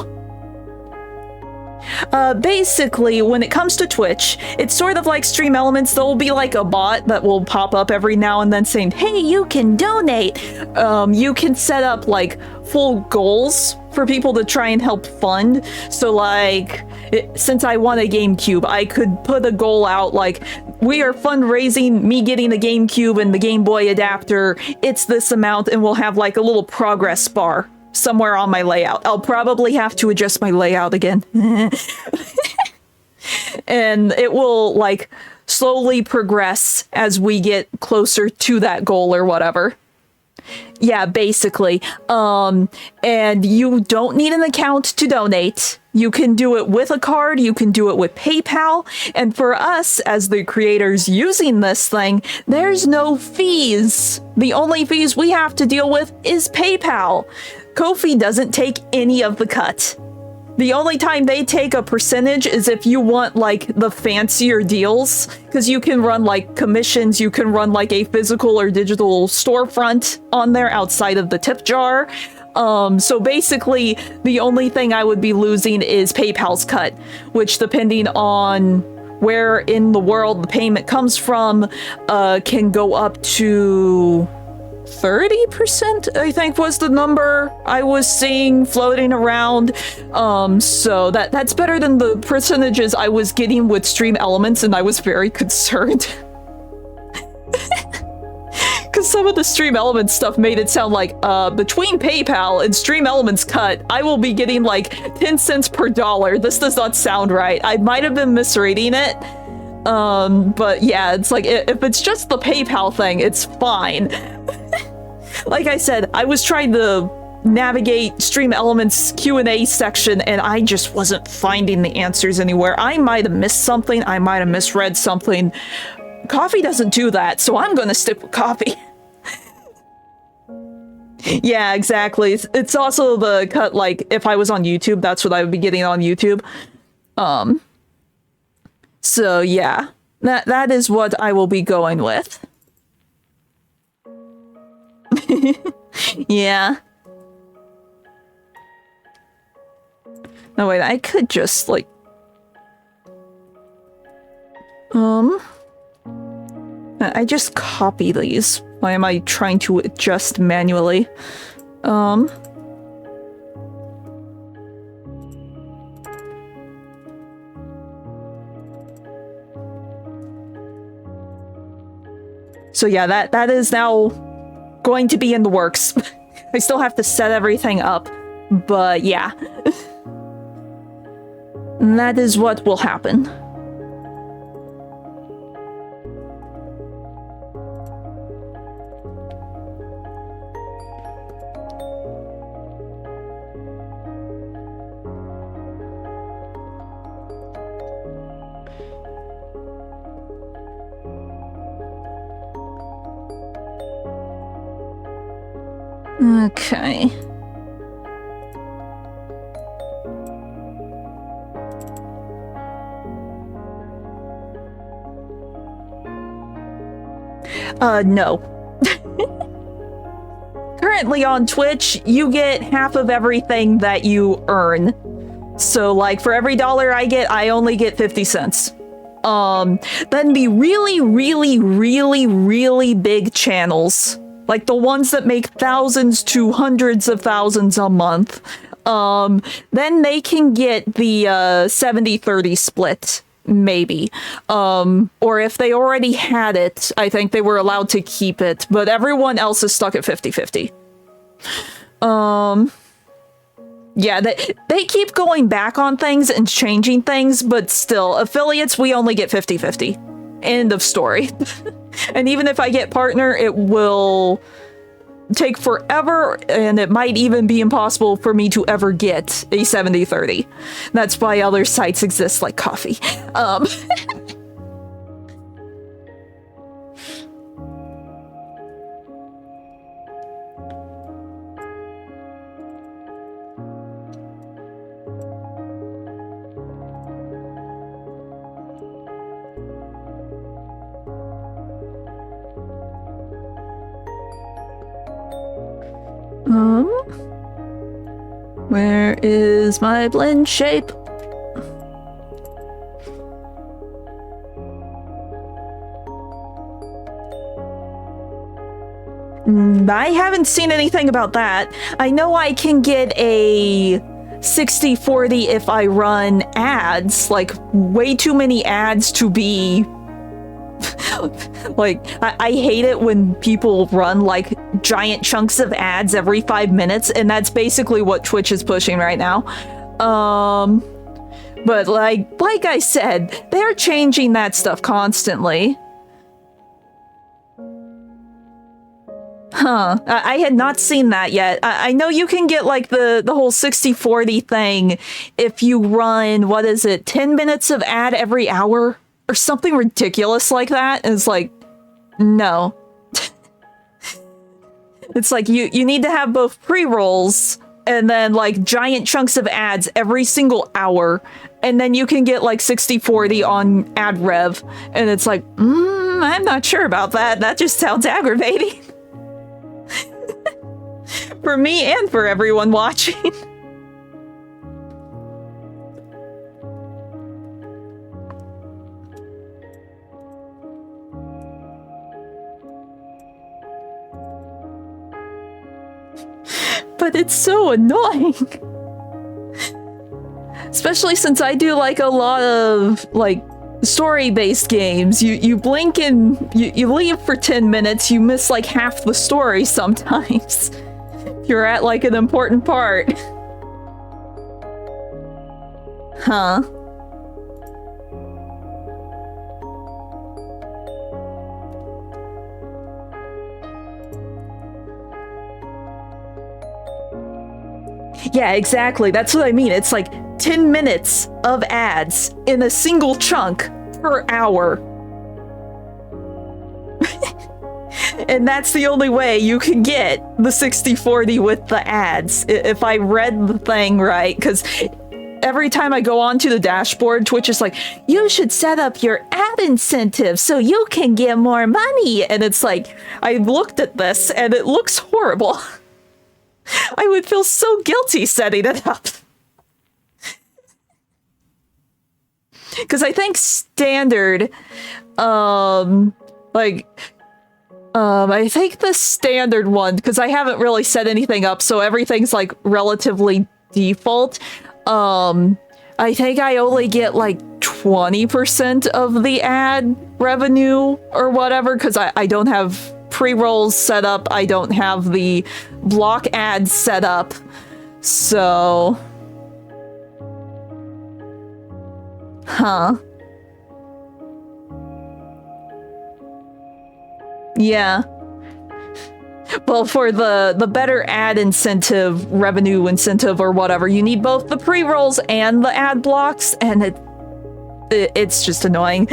Basically, when it comes to Twitch, it's sort of like Stream Elements. There will be like a bot that will pop up every now and then saying, hey, you can donate. You can set up like full goals for people to try and help fund. So like, since I won a GameCube, I could put a goal out like, we are fundraising me getting the GameCube and the Game Boy adapter. It's this amount, and we'll have like a little progress bar somewhere on my layout. I'll probably have to adjust my layout again. And it will like slowly progress as we get closer to that goal or whatever. Yeah, basically. And you don't need an account to donate. You can do it with a card, you can do it with PayPal, and for us, as the creators using this thing, there's no fees. The only fees we have to deal with is PayPal. Ko-fi doesn't take any of the cut. The only time they take a percentage is if you want like the fancier deals, because you can run like commissions, you can run like a physical or digital storefront on there outside of the tip jar. So basically the only thing I would be losing is PayPal's cut, which depending on where in the world the payment comes from, can go up to 30%, I think was the number I was seeing floating around. So that's better than the percentages I was getting with Stream Elements, and I was very concerned. Because some of the Stream Elements stuff made it sound like, between PayPal and Stream Elements cut, I will be getting like 10 cents per dollar. This does not sound right. I might have been misreading it. But yeah, it's like, if it's just the PayPal thing, it's fine. Like I said, I was trying to navigate Stream Elements Q&A section, and I just wasn't finding the answers anywhere. I might have missed something, I might have misread something. Ko-fi doesn't do that, so I'm gonna stick with Ko-fi. Yeah, exactly. It's also the cut, like, if I was on YouTube, that's what I would be getting on YouTube. So yeah, that is what I will be going with. Yeah. No, wait, I could just, like... I just copy these. Why am I trying to adjust manually? So yeah, that is now going to be in the works. I still have to set everything up, but yeah. That is what will happen. Okay. No. Currently on Twitch, you get half of everything that you earn. So, like, for every dollar I get, I only get 50 cents. Then the really, really, really, really big channels, like the ones that make thousands to hundreds of thousands a month, then they can get the 70-30 split, maybe. Or if they already had it, I think they were allowed to keep it, but everyone else is stuck at 50-50. Yeah, they keep going back on things and changing things, but still, affiliates, we only get 50-50. End of story. And even if I get partner, it will take forever, and it might even be impossible for me to ever get a 70-30. That's why other sites exist, like Coffee. Where is my blend shape? I haven't seen anything about that. I know I can get a 60-40 if I run ads, like way too many ads to be like, I hate it when people run like giant chunks of ads every 5 minutes, and that's basically what Twitch is pushing right now. But like I said, they're changing that stuff constantly. Huh, I had not seen that yet. I know you can get like the whole 60-40 thing if you run, what is it, 10 minutes of ad every hour? Or something ridiculous like that. It's like, no. It's like you need to have both pre-rolls and then like giant chunks of ads every single hour, and then you can get like 60-40 on ad rev. And it's like, I'm not sure about that. That just sounds aggravating. For me and for everyone watching. But it's so annoying. Especially since I do like a lot of like story-based games. You blink and you leave for 10 minutes, you miss like half the story sometimes. You're at like an important part. Huh? Yeah, exactly. That's what I mean. It's like 10 minutes of ads in a single chunk per hour. And that's the only way you can get the 60/40 with the ads, if I read the thing right, because every time I go onto the dashboard, Twitch is like, you should set up your ad incentive so you can get more money. And it's like, I looked at this and it looks horrible. I would feel so guilty setting it up. Because I think standard, I think the standard one, because I haven't really set anything up, so everything's like relatively default. I think I only get like 20% of the ad revenue or whatever, because I don't have pre-rolls set up, I don't have the block ads set up, so... Huh. Yeah. Well, for the better ad incentive, revenue incentive or whatever, you need both the pre-rolls and the ad blocks, and it's just annoying.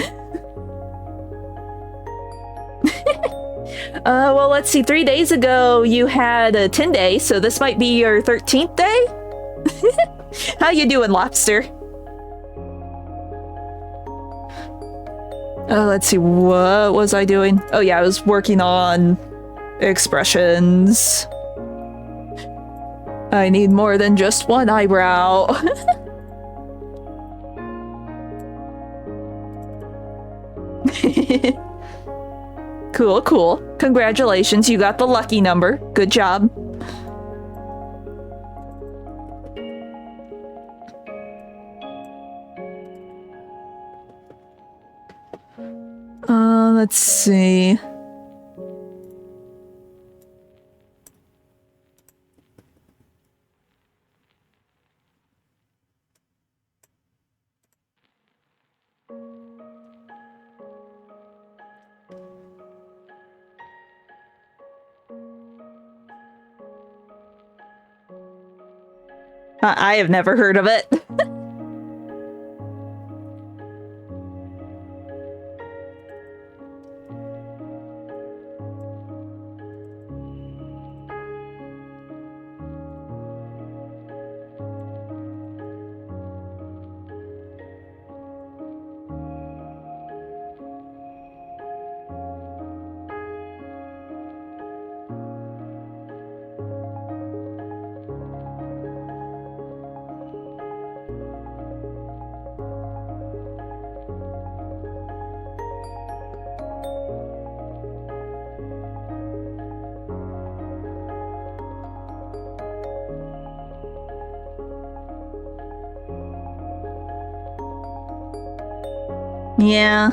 Well, let's see. 3 days ago, you had a 10-day, so this might be your 13th day? How you doing, Lobster? Let's see, what was I doing? Oh yeah, I was working on expressions. I need more than just one eyebrow. Cool, cool. Congratulations, you got the lucky number. Good job. Let's see. I have never heard of it. Yeah,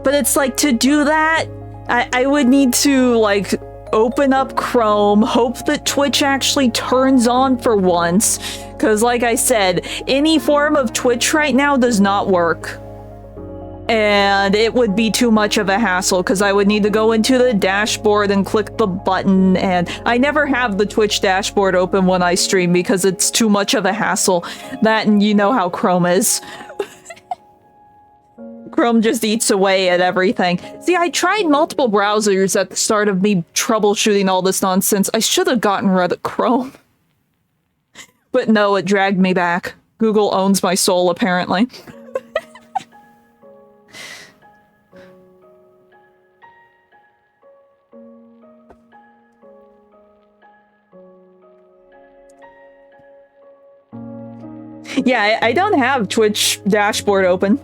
but it's like, to do that, I would need to like open up Chrome, hope that Twitch actually turns on for once, because like I said, any form of Twitch right now does not work. And it would be too much of a hassle, because I would need to go into the dashboard and click the button, and I never have the Twitch dashboard open when I stream because it's too much of a hassle. That, and you know how Chrome is. Chrome just eats away at everything. See, I tried multiple browsers at the start of me troubleshooting all this nonsense. I should have gotten rid of Chrome. But no, it dragged me back. Google owns my soul, apparently. Yeah, I don't have Twitch dashboard open.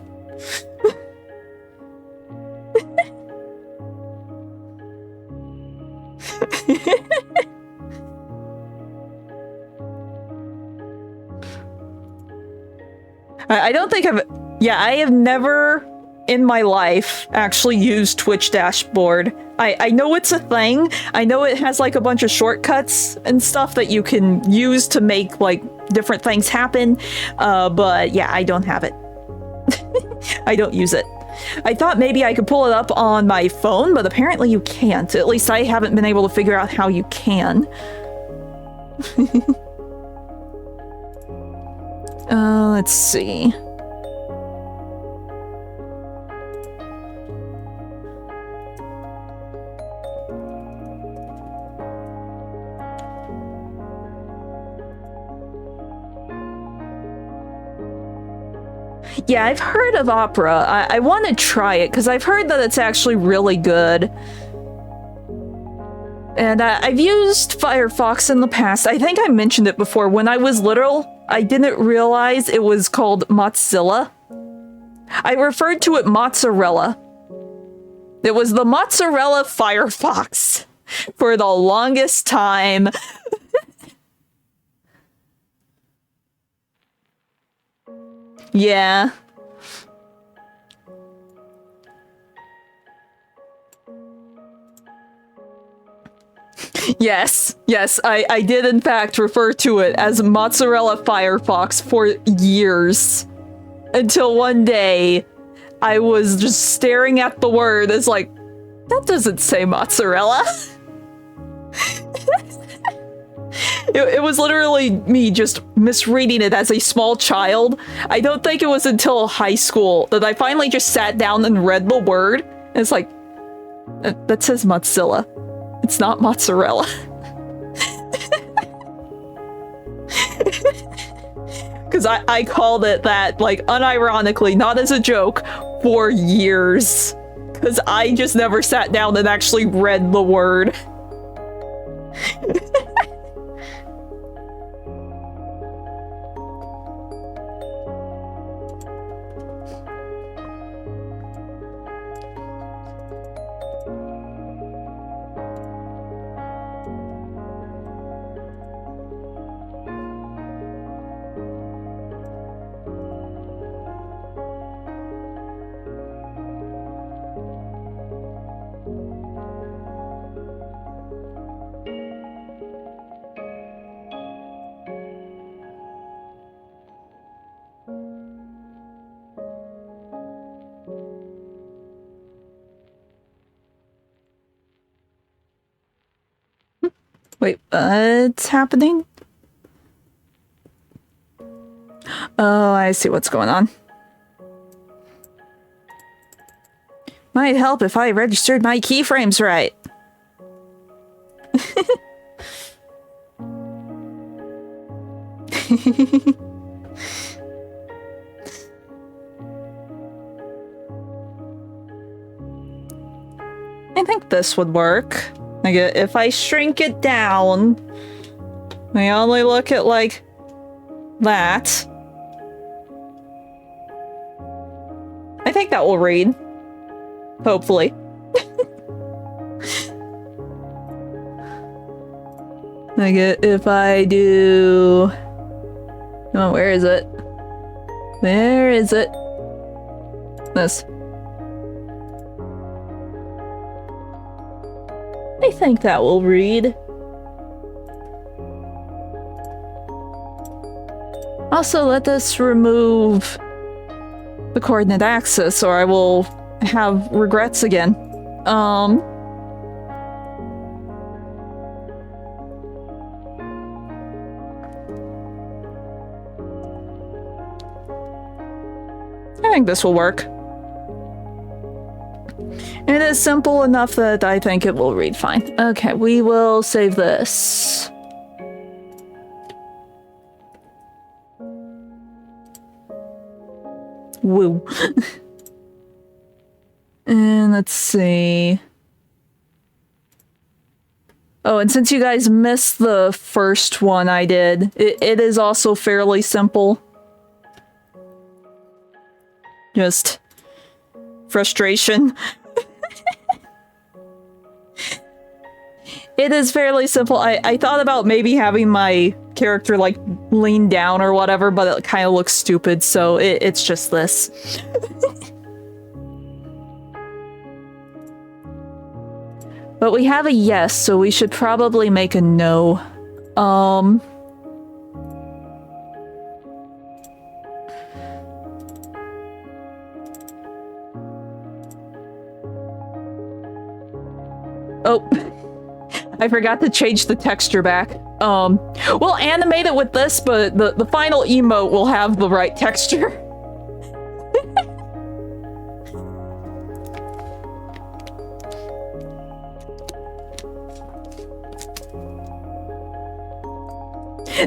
I don't think I've... Yeah, I have never in my life actually used Twitch dashboard. I know it's a thing. I know it has like a bunch of shortcuts and stuff that you can use to make like different things happen. But yeah, I don't have it. I don't use it. I thought maybe I could pull it up on my phone, but apparently you can't. At least I haven't been able to figure out how you can. Let's see. Yeah, I've heard of Opera. I want to try it because I've heard that it's actually really good. And I've used Firefox in the past. I think I mentioned it before. When I was little, I didn't realize it was called Mozilla. I referred to it mozzarella. It was the mozzarella Firefox for the longest time. Yeah. Yes, I did in fact refer to it as Mozzarella Firefox for years. Until one day, I was just staring at the word as like, that doesn't say mozzarella. It was literally me just misreading it as a small child. I don't think it was until high school that I finally just sat down and read the word. And it's like, that says Mozilla. It's not mozzarella. Because I called it that, like, unironically, not as a joke, for years. Because I just never sat down and actually read the word. Wait, what's happening? Oh, I see what's going on. Might help if I registered my keyframes right. I think this would work. Like, if I shrink it down, I only look at, like, that. I think that will read. Hopefully. Like, if I do... Oh, where is it? Where is it? This. I think that will read. Also, let us remove the coordinate axis or I will have regrets again. I think this will work. It is simple enough that I think it will read fine. Okay, we will save this. Woo. And let's see. Oh, and since you guys missed the first one I did, it is also fairly simple. Just frustration. It is fairly simple. I thought about maybe having my character, like, lean down or whatever, but it kind of looks stupid, so it's just this. But we have a yes, so we should probably make a no. Oh. I forgot to change the texture back. We'll animate it with this, but the final emote will have the right texture.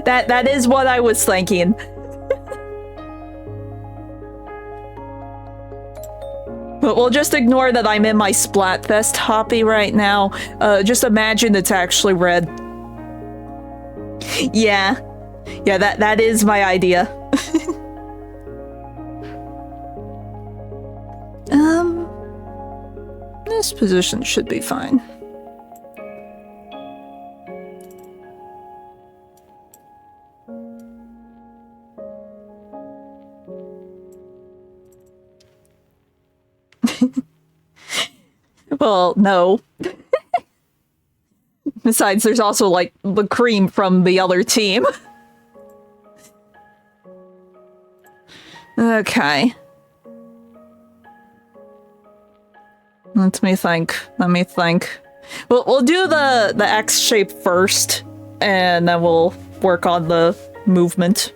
That is what I was thinking. But we'll just ignore that I'm in my Splatfest hoppy right now. Just imagine it's actually red. Yeah. Yeah, that is my idea. This position should be fine. Well, no. Besides, there's also, like, the cream from the other team. Okay. Let me think. We'll do the X shape first, and then we'll work on the movement.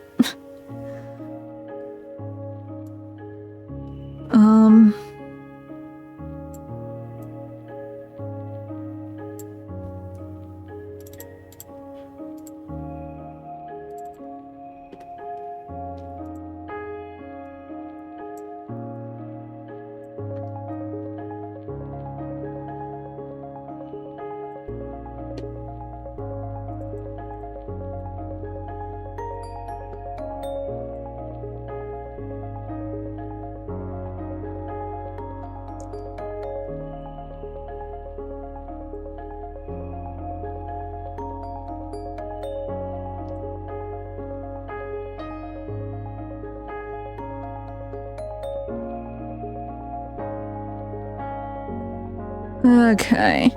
Okay.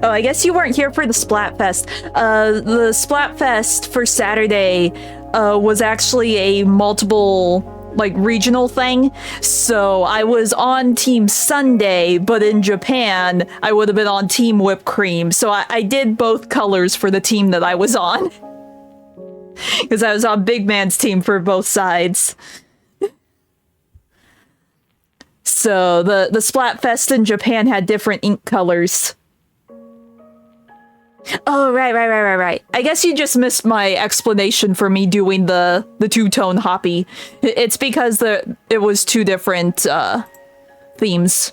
Oh, I guess you weren't here for the Splatfest. The Splatfest for Saturday was actually a multiple, like, regional thing. So I was on Team Sunday, but in Japan, I would have been on Team Whipped Cream. So I did both colors for the team that I was on. Because I was on Big Man's team for both sides. So the Splatfest in Japan had different ink colors. Oh, right. I guess you just missed my explanation for me doing the two-tone hoppy. It's because it was two different themes.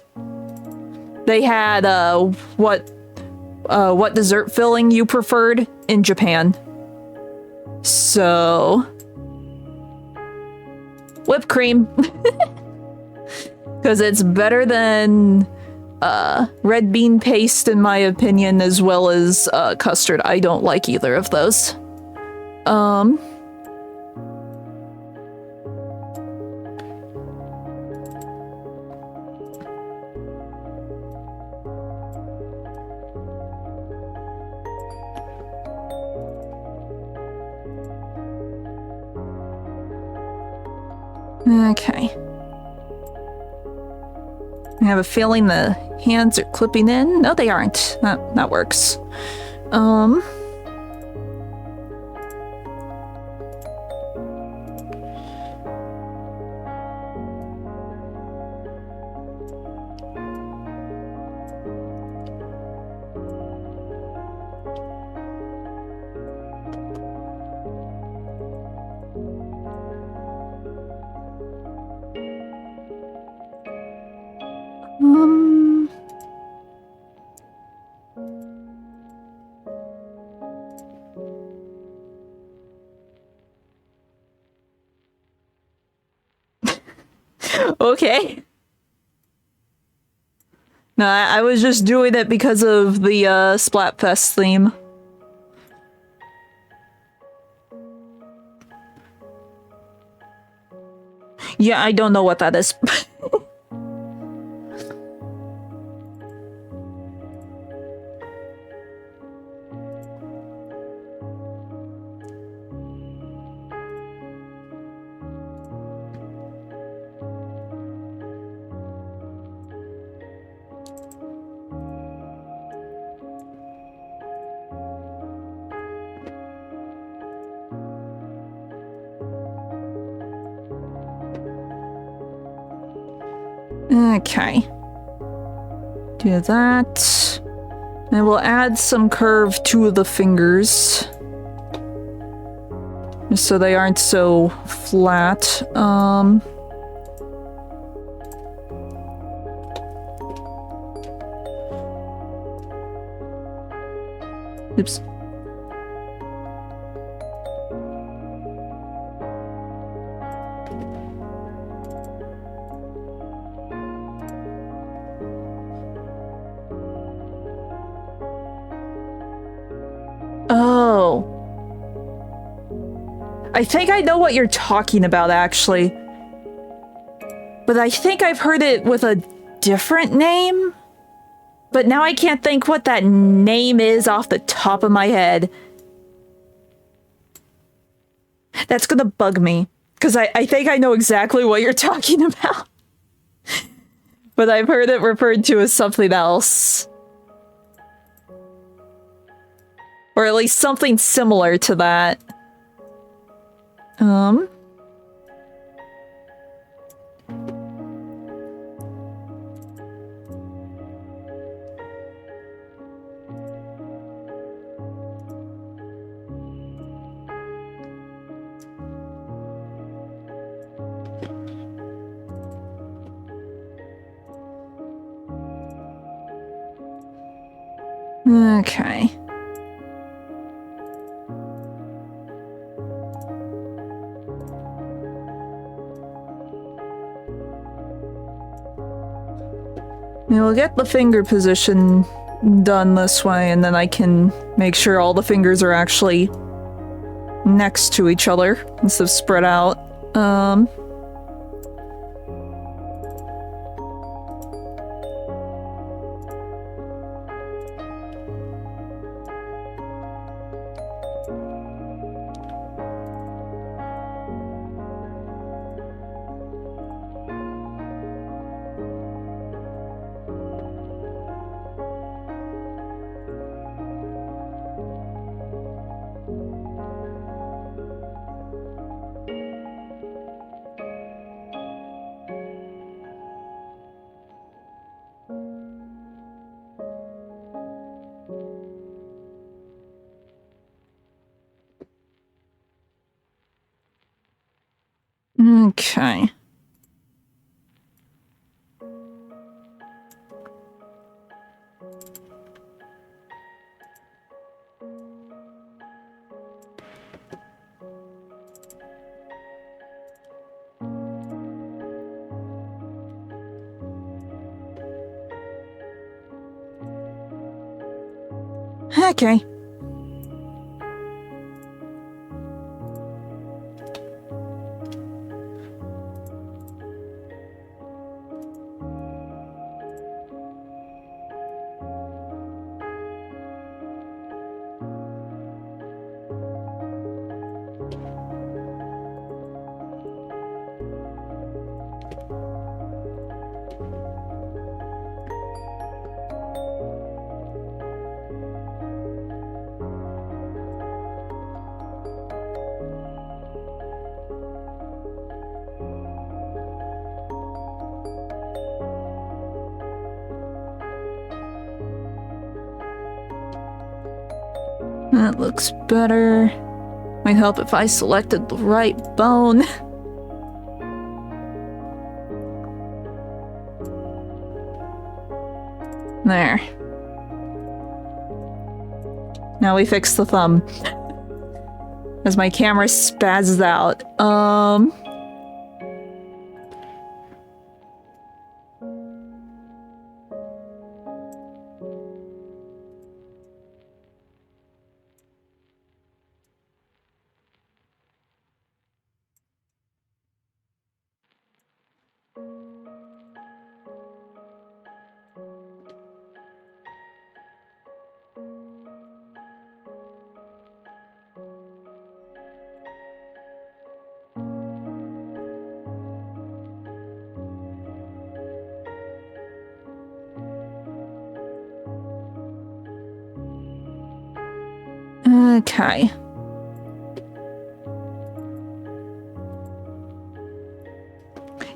They had what dessert filling you preferred in Japan. So whipped cream. Because it's better than red bean paste, in my opinion, as well as custard. I don't like either of those. Okay. I have a feeling the hands are clipping in. No, they aren't. That works. Okay. No, I was just doing it because of the Splatfest theme. Yeah, I don't know what that is. Okay. Do that. And we'll add some curve to the fingers. Just so they aren't so flat. Oops. Oh. I think I know what you're talking about, actually. But I think I've heard it with a different name. But now I can't think what that name is off the top of my head. That's gonna bug me. Because I think I know exactly what you're talking about. But I've heard it referred to as something else. Or at least something similar to that. Okay. We'll get the finger position done this way, and then I can make sure all the fingers are actually next to each other instead of spread out. Okay. Okay. That looks better. Might help if I selected the right bone. There. Now we fix the thumb. As my camera spazzes out. Okay.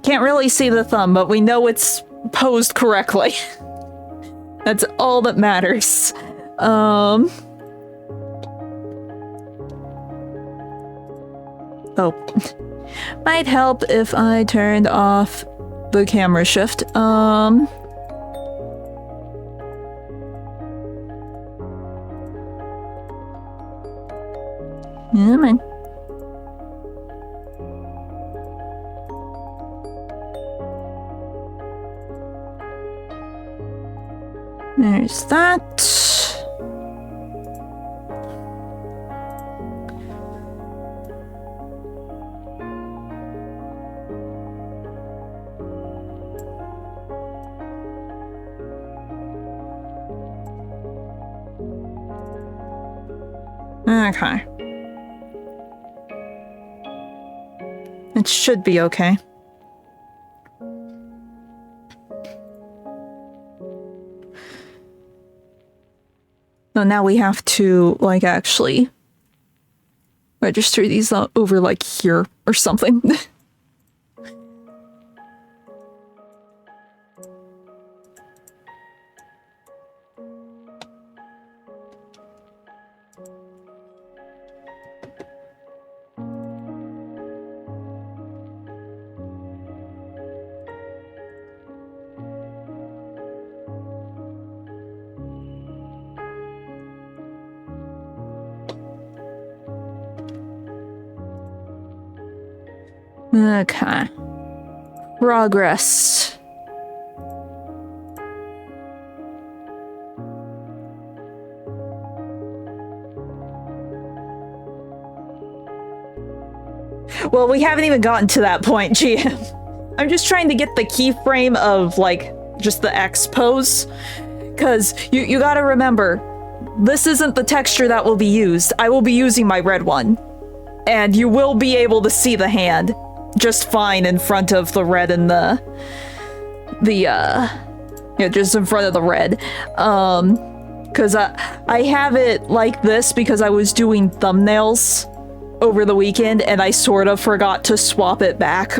Can't really see the thumb, but we know it's posed correctly. That's all that matters. Oh. Might help if I turned off the camera shift. Come on. There's that. Okay. It should be okay. So now we have to, like, actually register these over, like, here or something. Okay. Progress. Well, we haven't even gotten to that point, GM. I'm just trying to get the keyframe of, like, just the X pose. Because you gotta remember, this isn't the texture that will be used. I will be using my red one. And you will be able to see the hand just fine in front of the red and yeah, just in front of the red. Because I have it like this because I was doing thumbnails over the weekend and I sort of forgot to swap it back.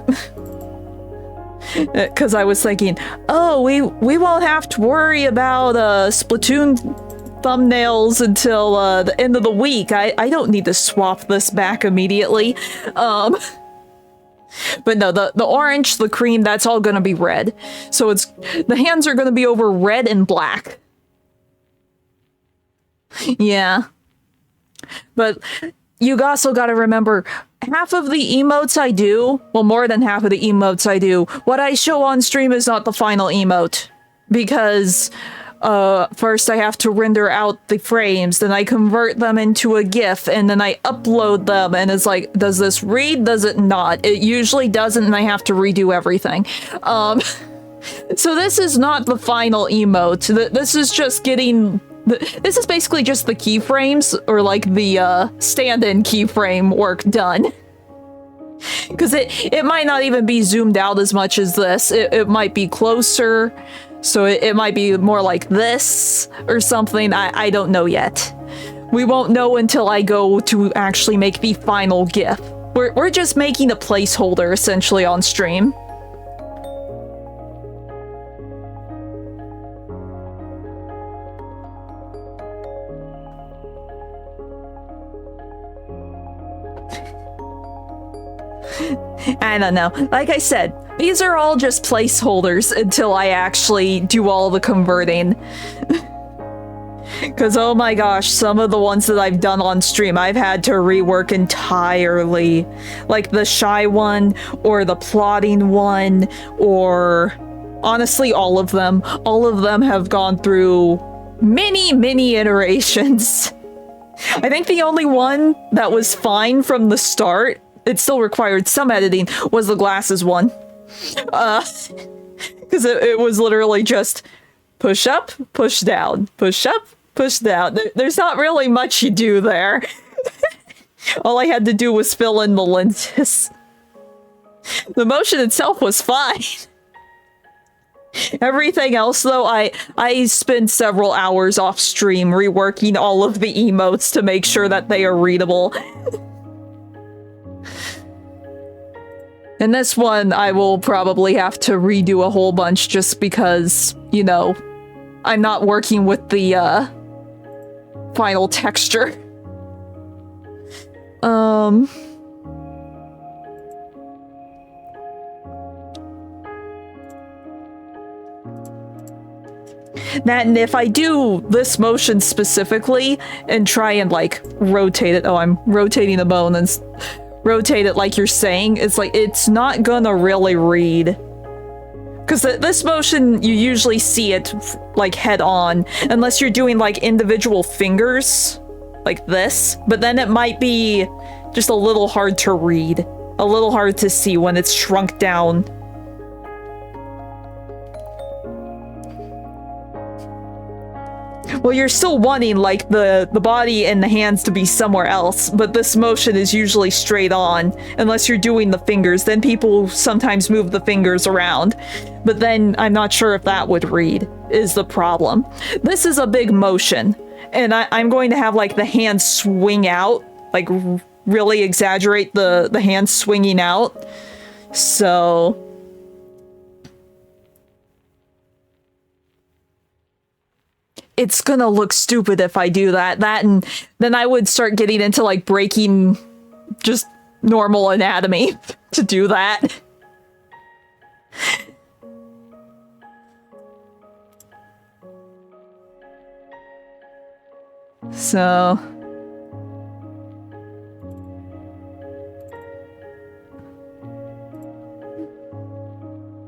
Because I was thinking, oh, we won't have to worry about Splatoon thumbnails until the end of the week. I don't need to swap this back immediately. But no, the orange, the cream, that's all gonna be red. So the hands are gonna be over red and black. Yeah. But you also gotta remember, half of the emotes I do, well, more than half of the emotes I do, what I show on stream is not the final emote. Because first I have to render out the frames, then I convert them into a GIF, and then I upload them, and it's like, does this read? Does it not? It usually doesn't, and I have to redo everything. So this is not the final emote. This is just getting... This is basically just the keyframes, or like the stand-in keyframe work done. Because it might not even be zoomed out as much as this. It might be closer. So it might be more like this or something. I don't know yet. We won't know until I go to actually make the final GIF. We're just making a placeholder essentially on stream. I don't know. Like I said, these are all just placeholders until I actually do all the converting. Because, oh my gosh, some of the ones that I've done on stream, I've had to rework entirely. Like the shy one, or the plotting one, or... honestly, all of them. All of them have gone through many iterations. I think the only one that was fine from the start, it still required some editing, was the glasses one. Because it was literally just push up, push down, push up, push down. There's not really much you do there. All I had to do was fill in the lenses. The motion itself was fine. Everything else, though, I spent several hours off stream reworking all of the emotes to make sure that they are readable. And this one, I will probably have to redo a whole bunch just because, you know, I'm not working with the, final texture. That, and if I do this motion specifically and try and like rotate it, oh, I'm rotating the bone and rotate it like you're saying, it's like, it's not gonna really read. Because this motion, you usually see it like head on, unless you're doing like individual fingers, like this. But then it might be just a little hard to read, a little hard to see when it's shrunk down. Well, you're still wanting like the body and the hands to be somewhere else, but this motion is usually straight on, unless you're doing the fingers. Then people sometimes move the fingers around, but then I'm not sure if that would read, is the problem. This is a big motion, and I'm going to have like the hands swing out, like really exaggerate the hands swinging out. So it's gonna look stupid if I do that. And then I would start getting into like breaking just normal anatomy to do that. So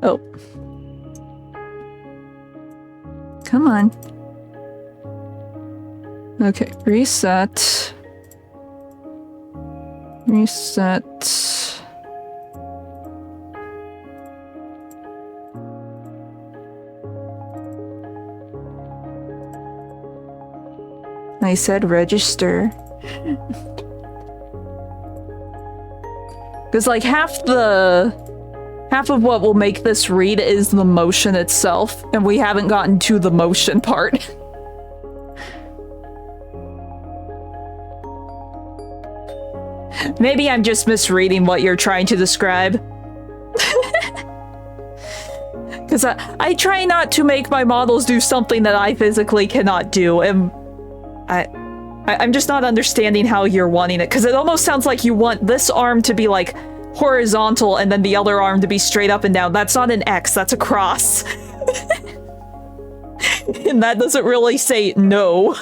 oh, come on. Okay, reset. Reset. I said register. Because like half of what will make this read is the motion itself, and we haven't gotten to the motion part. Maybe I'm just misreading what you're trying to describe. Because I try not to make my models do something that I physically cannot do, and I'm just not understanding how you're wanting it, because it almost sounds like you want this arm to be like horizontal and then the other arm to be straight up and down. That's not an X, that's a cross. And that doesn't really say no.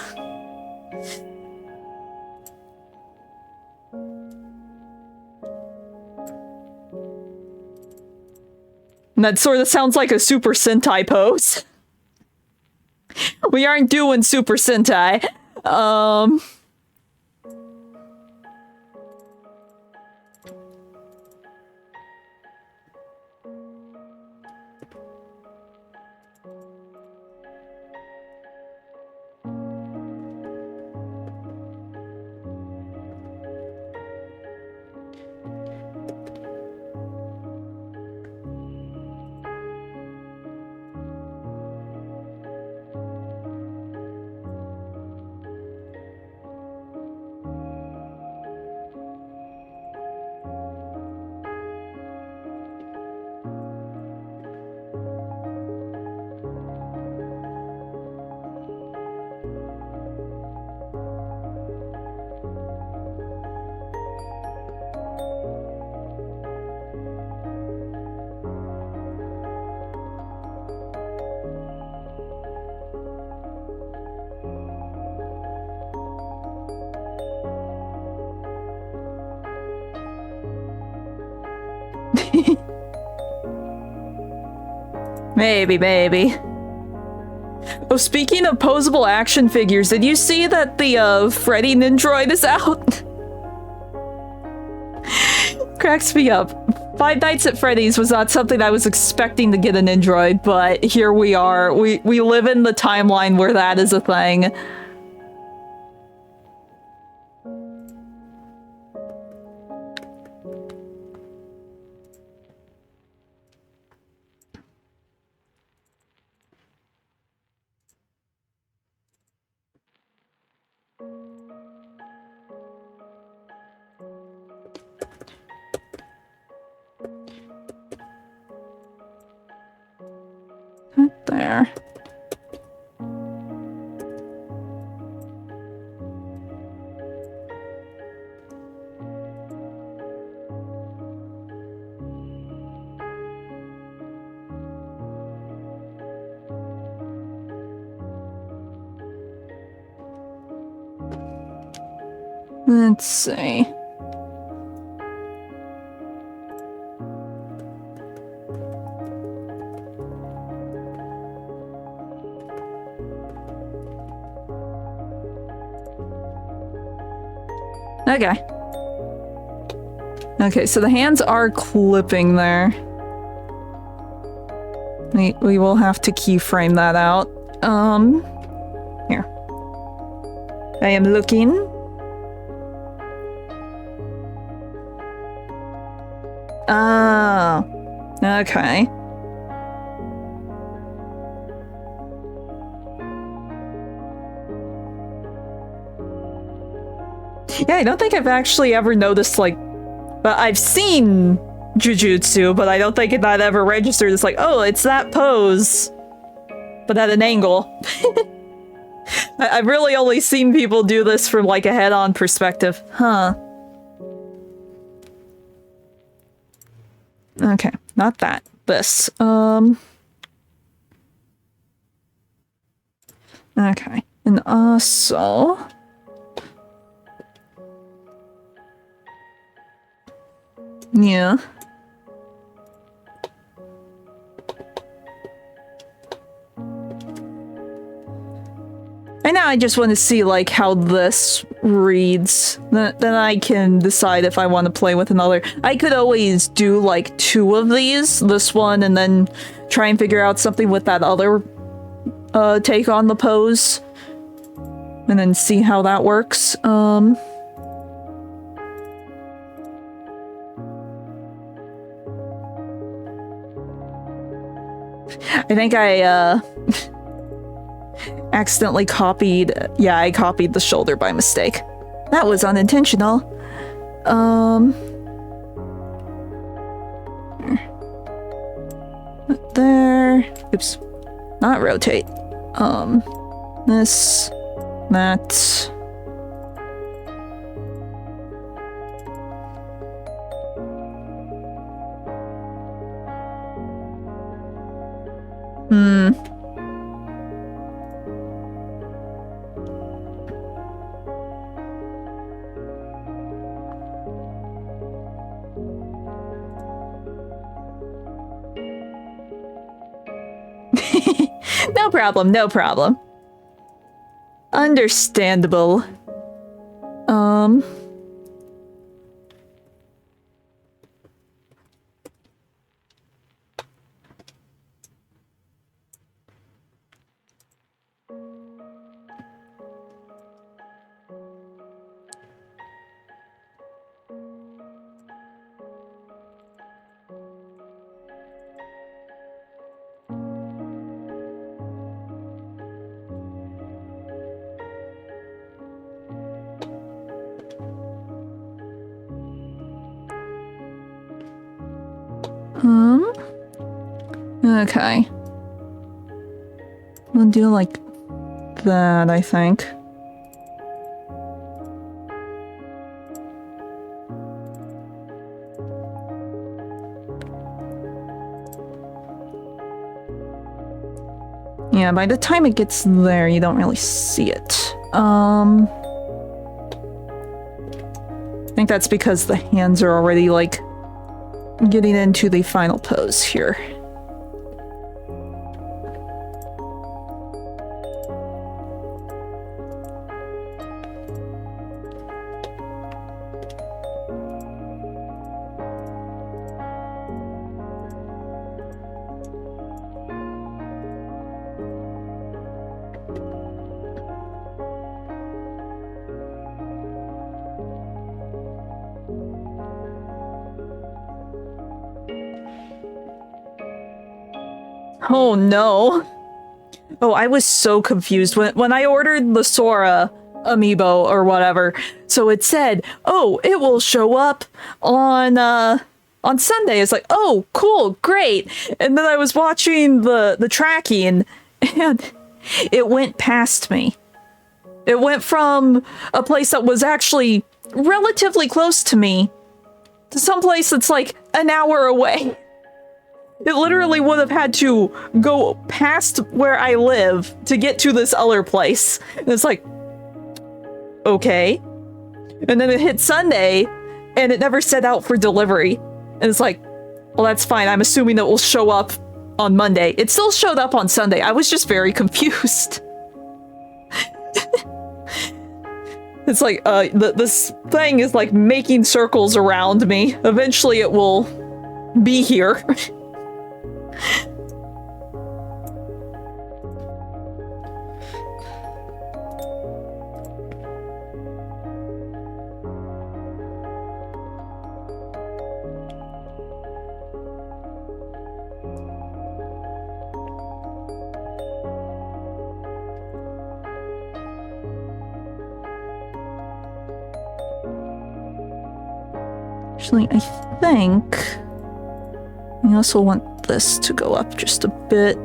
And that sort of sounds like a Super Sentai pose. We aren't doing Super Sentai. Maybe. Oh, speaking of posable action figures, did you see that the Freddy Nindroid is out? Cracks me up. Five Nights at Freddy's was not something I was expecting to get an Nindroid, but here we are. We live in the timeline where that is a thing. There. Let's see. Okay. Okay, so the hands are clipping there. We will have to keyframe that out. Here. I am looking. Oh. Okay. Yeah, I don't think I've actually ever noticed, like, but I've seen Jujutsu, but I don't think that ever registered as like, oh, it's that pose, but at an angle. I've really only seen people do this from like a head-on perspective. Huh. Okay, not that. This. Okay. And also... Yeah. And now I just want to see, like, how this reads. Then I can decide if I want to play with another. I could always do, like, 2 of these. This one, and then try and figure out something with that other take on the pose. And then see how that works. I think I, accidentally copied... Yeah, I copied the shoulder by mistake. That was unintentional. There. Oops. Not rotate. This. That. No problem, no problem. Understandable. Okay. We'll do like that, I think. Yeah, by the time it gets there, you don't really see it. I think that's because the hands are already, like, getting into the final pose here. Oh no. Oh, I was so confused when I ordered the Sora amiibo or whatever. So it said, "Oh, it will show up on Sunday." It's like, "Oh, cool, great." And then I was watching the tracking and it went past me. It went from a place that was actually relatively close to me to some place that's like an hour away. It literally would have had to go past where I live to get to this other place. And it's like, okay, And then it hit Sunday, and it never set out for delivery. And it's like, well, that's fine. I'm assuming that will show up on Monday. It still showed up on Sunday. I was just very confused. It's like, this thing is like making circles around me. Eventually it will be here. Actually, I think I also want this to go up just a bit.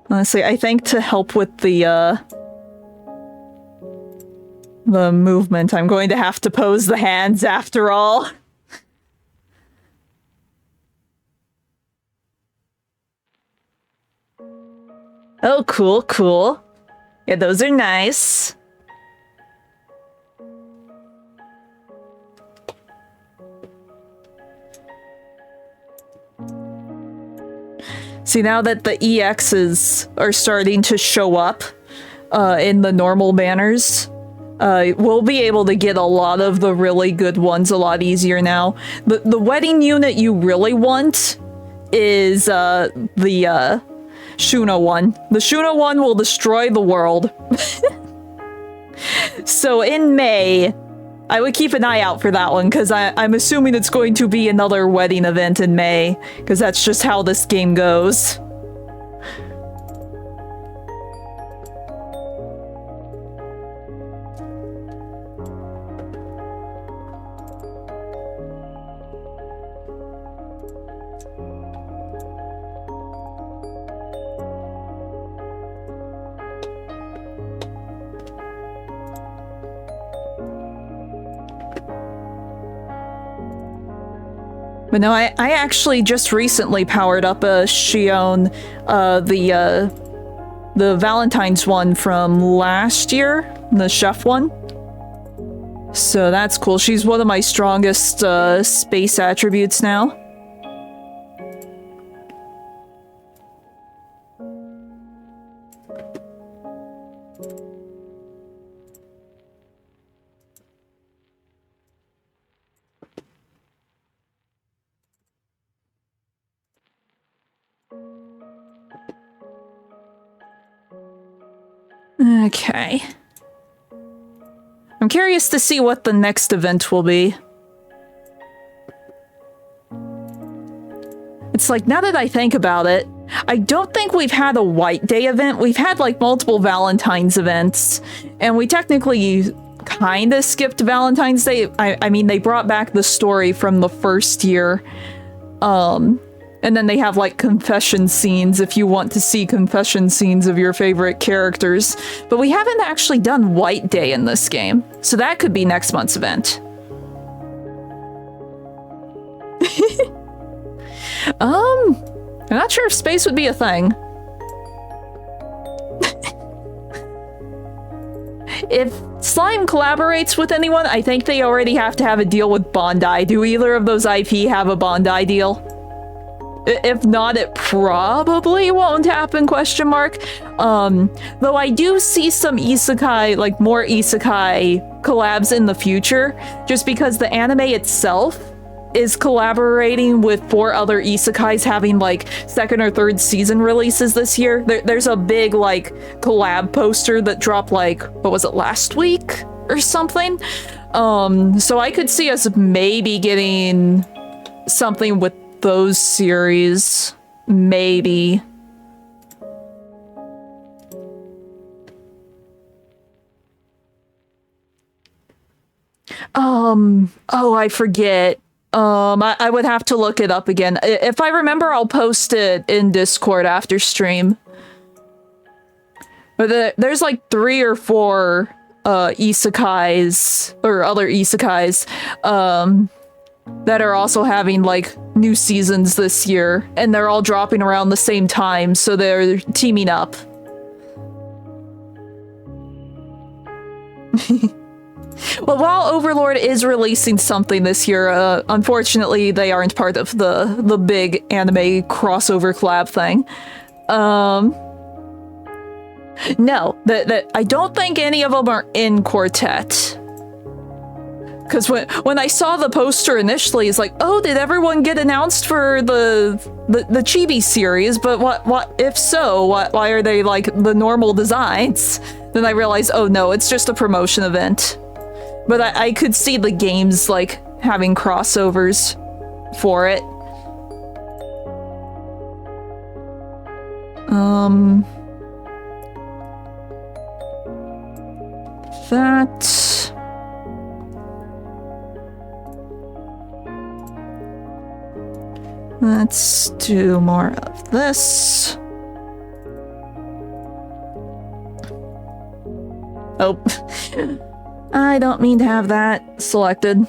Honestly, I think to help with the movement, I'm going to have to pose the hands after all. Oh, cool, cool. Yeah, those are nice. See, now that the EXs are starting to show up in the normal banners, we'll be able to get a lot of the really good ones a lot easier now. The wedding unit you really want is the Shuna one. The Shuna one will destroy the world. So in May, I would keep an eye out for that one, because I'm assuming it's going to be another wedding event in May, because that's just how this game goes. But no, I actually just recently powered up a Shion, the Valentine's one from last year, the chef one. So that's cool. She's one of my strongest space attributes now. Okay. I'm curious to see what the next event will be. It's like, now that I think about it, I don't think we've had a White Day event. We've had like multiple Valentine's events, and we technically kind of skipped Valentine's Day. I mean, they brought back the story from the first year. And then they have like confession scenes if you want to see confession scenes of your favorite characters. But we haven't actually done White Day in this game, so that could be next month's event. I'm not sure if space would be a thing. If Slime collaborates with anyone, I think they already have to have a deal with Bondi. Do either of those IP have a Bondi deal? If not, it probably won't happen, question mark. Though I do see some isekai, like more isekai collabs in the future, just because the anime itself is collaborating with 4 other isekais having like 2nd or 3rd season releases this year. There's a big like collab poster that dropped like, what was it, last week or something? So I could see us maybe getting something with those series, maybe. Oh, I forget. I would have to look it up again. If I remember, I'll post it in Discord after stream. But there's like 3 or 4 isekais or other isekais that are also having like new seasons this year, and they're all dropping around the same time, so they're teaming up. Well, while Overlord is releasing something this year, unfortunately they aren't part of the big anime crossover collab thing. No, that I don't think any of them are in Quartet. Because when I saw the poster initially, it's like, oh, did everyone get announced for the Chibi series? But what if so? Why are they like the normal designs? Then I realized, oh no, it's just a promotion event. But I could see the games like having crossovers for it. That. Let's do more of this. Oh. I don't mean to have that selected.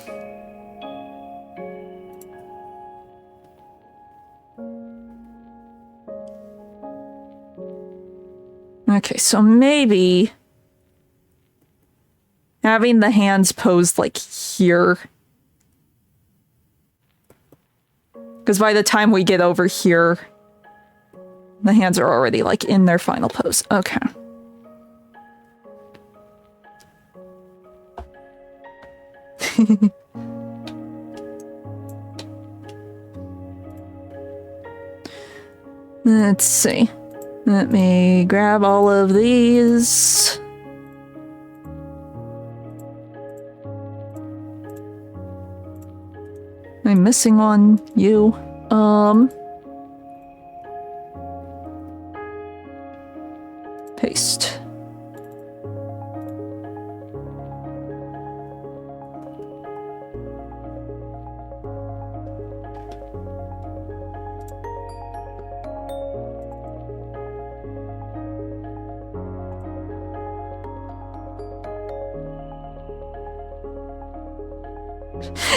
Okay, so maybe having the hands posed like here. Because by the time we get over here, the hands are already like in their final pose. Okay. Let's see. Let me grab all of these. I'm missing one. You. Paste.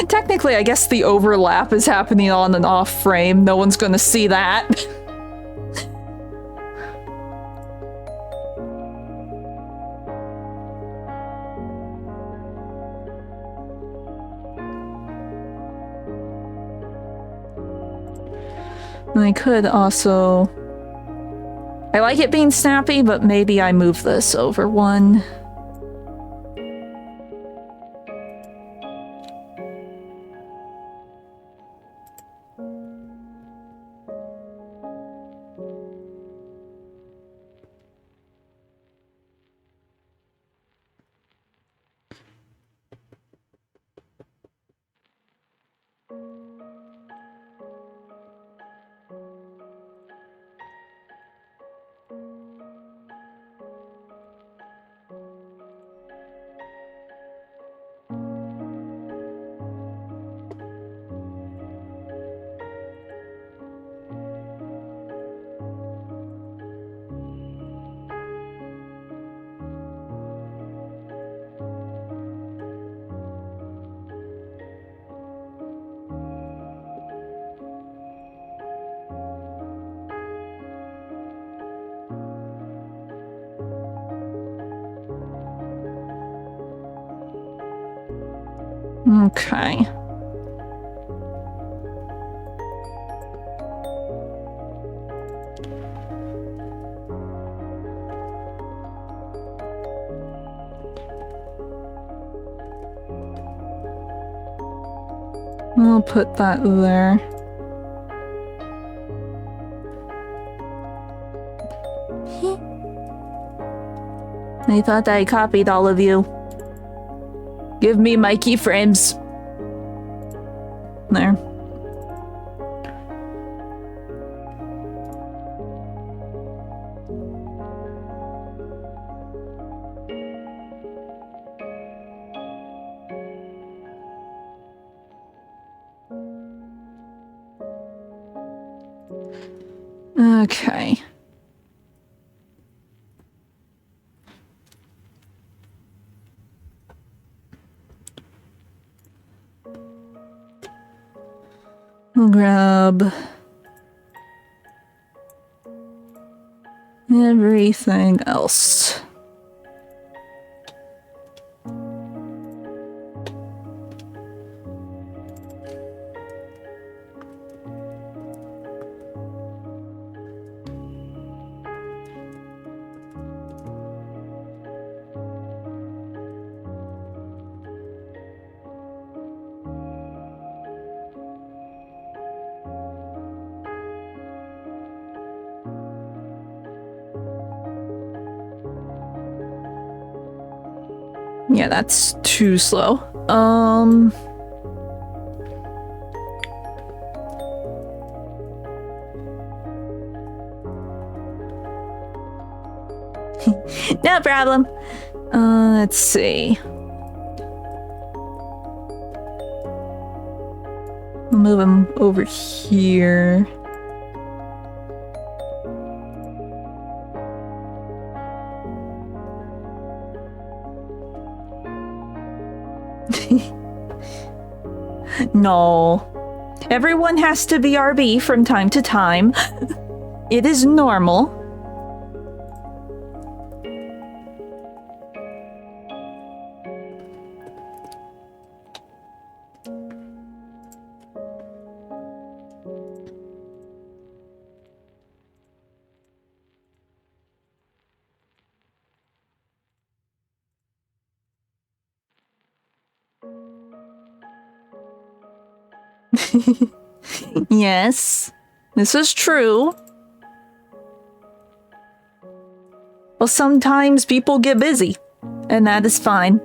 Technically, I guess the overlap is happening on and off frame. No one's gonna see that. I could also... I like it being snappy, but maybe I move this over one. Okay. I'll put that there. I thought I copied all of you. Give me my keyframes. There. Okay. grab everything else. Yeah, that's too slow. No problem. Let's see. We'll move him over here. No. Everyone has to be RB from time to time. It is normal. Yes, this is true. Well, sometimes people get busy, and that is fine.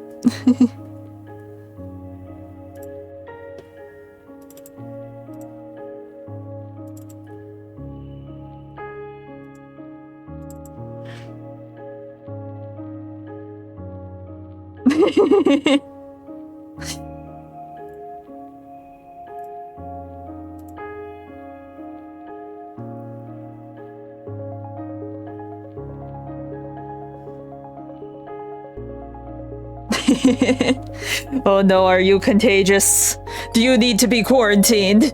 Oh no, are you contagious? Do you need to be quarantined?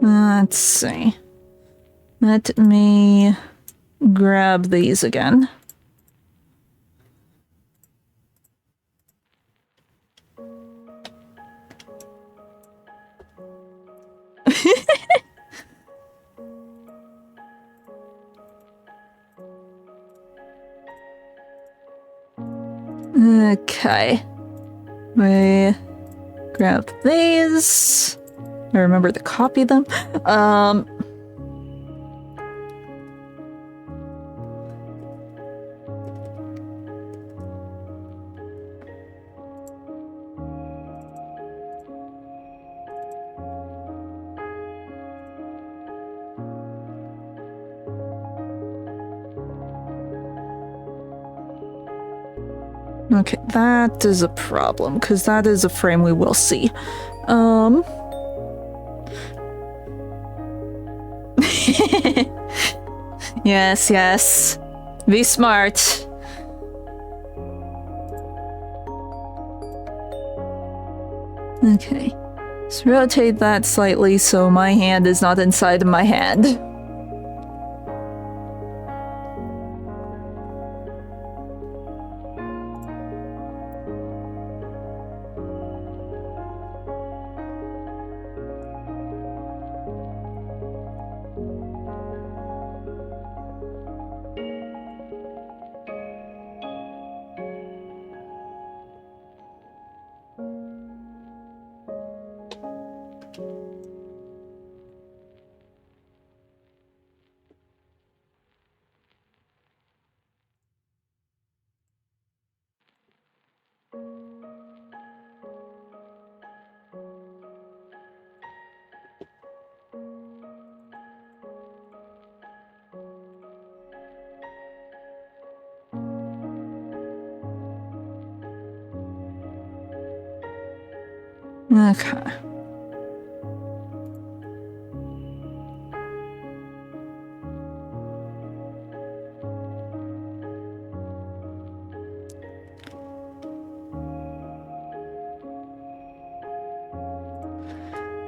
Let's see. Let me grab these again. Okay. We grab these. I remember to copy them. Okay, that is a problem, because that is a frame we will see. Yes, yes. Be smart. Okay. Let's rotate that slightly so my hand is not inside of my hand. Okay.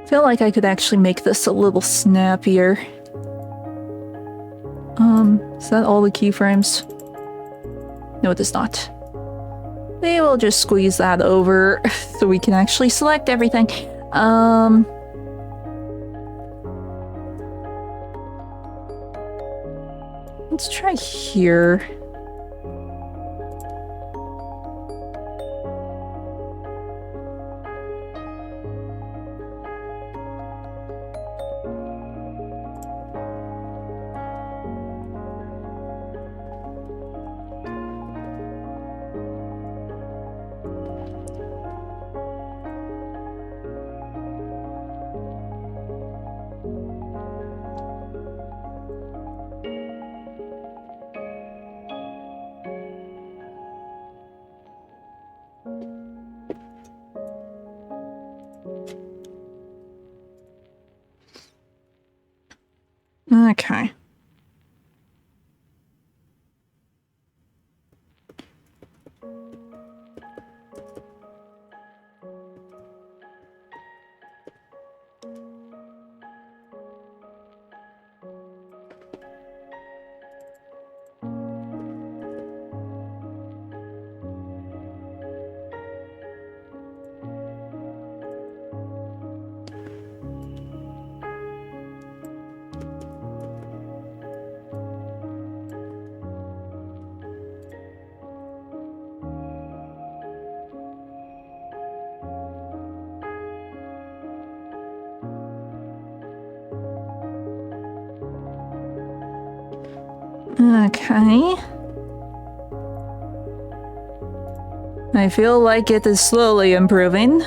Feel like I could actually make this a little snappier. Is that all the keyframes? No, it is not. We will just squeeze that over so we can actually select everything. Let's try here. Okay. Okay. I feel like it is slowly improving.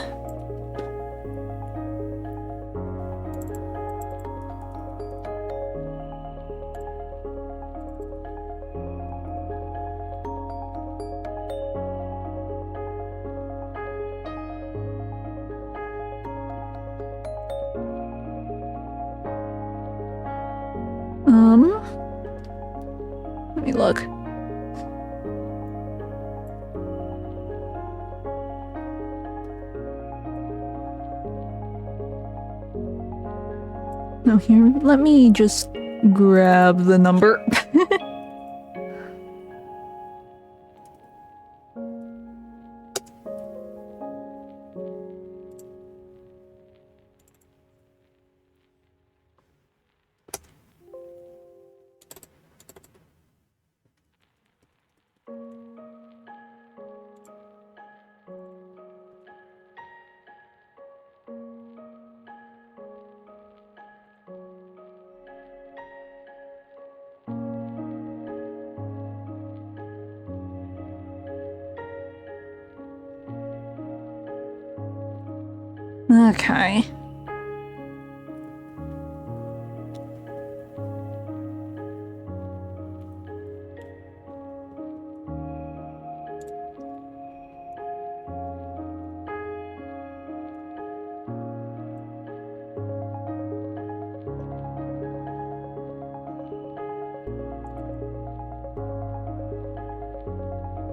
Let me look. No, here, let me just grab the number. Okay.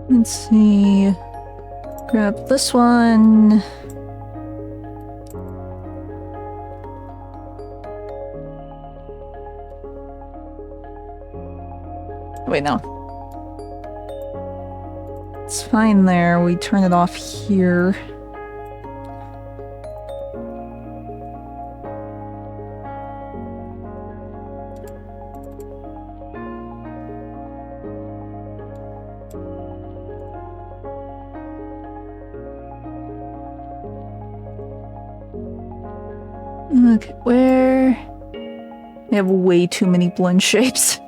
Let's see. Grab this one. Wait, no. It's fine there. We turn it off here. Okay, where? I have way too many blend shapes.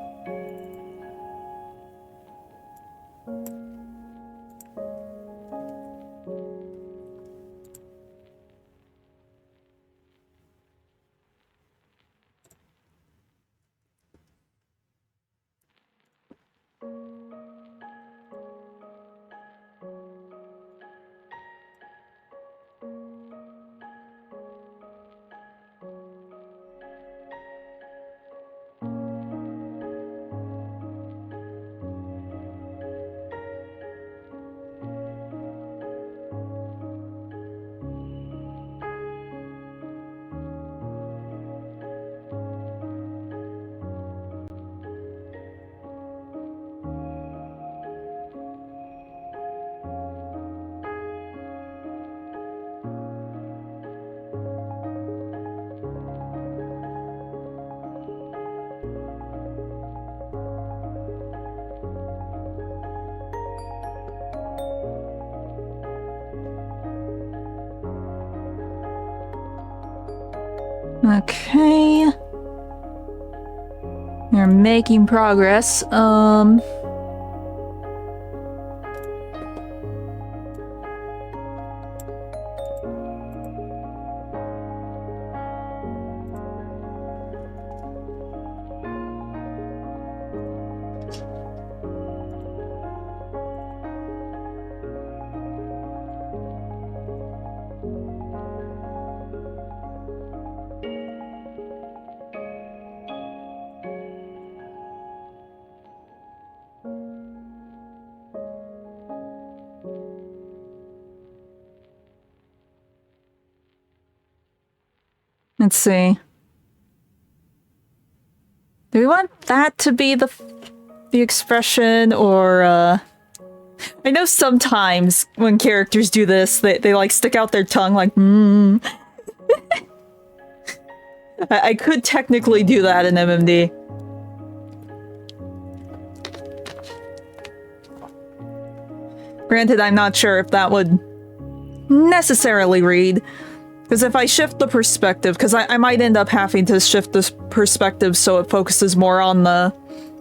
Okay. We're making progress. Let's see. Do we want that to be the expression, or I know sometimes when characters do this, they like stick out their tongue like I could technically do that in MMD. Granted, I'm not sure if that would necessarily read. Because if I shift the perspective, because I might end up having to shift this perspective so it focuses more on the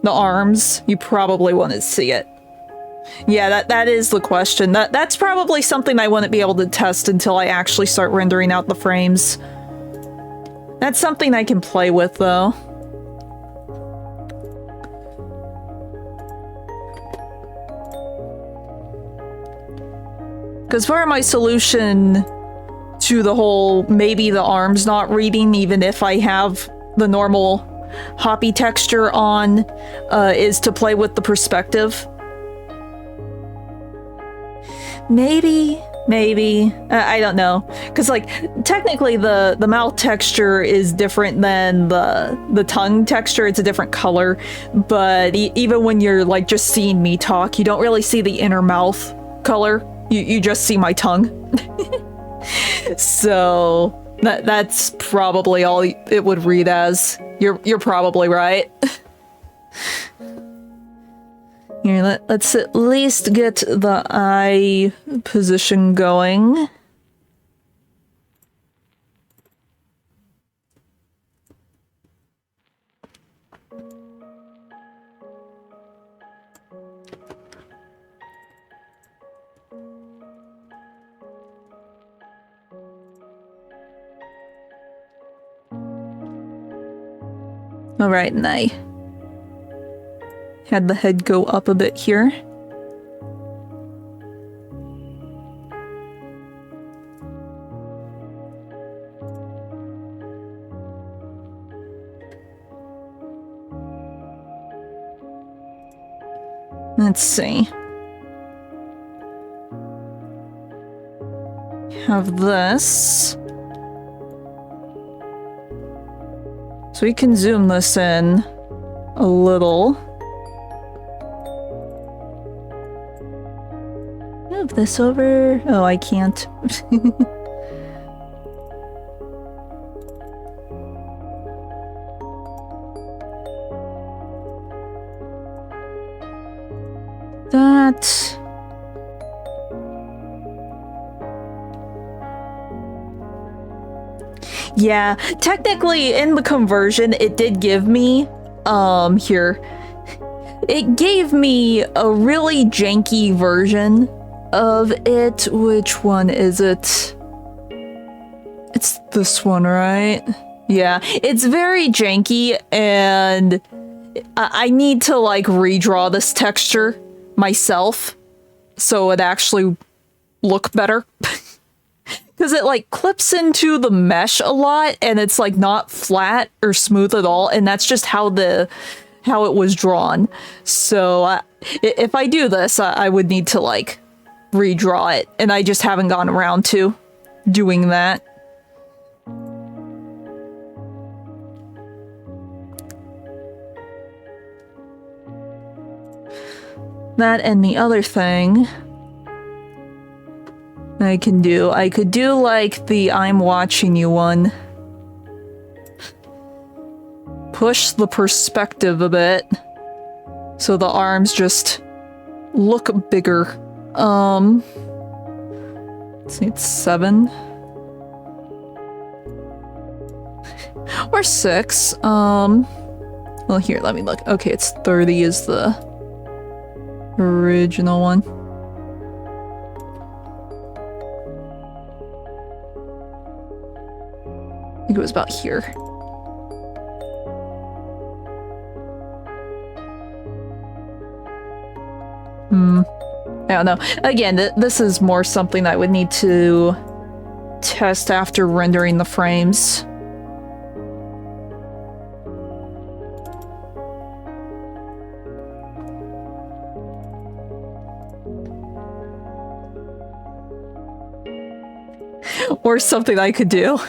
arms, you probably wouldn't see it. Yeah, that is the question. That's probably something I wouldn't be able to test until I actually start rendering out the frames. That's something I can play with, though. Because for my solution to the whole maybe the arms not reading even if I have the normal hoppy texture on is to play with the perspective. Maybe I don't know, because like technically the mouth texture is different than the tongue texture. It's a different color, but even when you're like just seeing me talk, you don't really see the inner mouth color. You just see my tongue. So that's probably all it would read as. You're probably right. Here, let's at least get the eye position going. All right, and I had the head go up a bit here. Let's see. Have this. So we can zoom this in a little. Move this over. Oh, I can't. That. Yeah, technically in the conversion it did give me here. It gave me a really janky version of it. Which one is it? It's this one, right? Yeah, it's very janky, and I need to like redraw this texture myself so it actually look better. Because it like clips into the mesh a lot, and it's like not flat or smooth at all, and that's just how it was drawn. So if I do this, I would need to like redraw it, and I just haven't gone around to doing that. That and the other thing I could do like the I'm watching you one. Push the perspective a bit so the arms just look bigger. Let's see, it's 7. Or 6. Well, here, let me look. Okay, it's 30 is the original one. I think it was about here. I don't know. Again, this is more something I would need to test after rendering the frames. Or something I could do.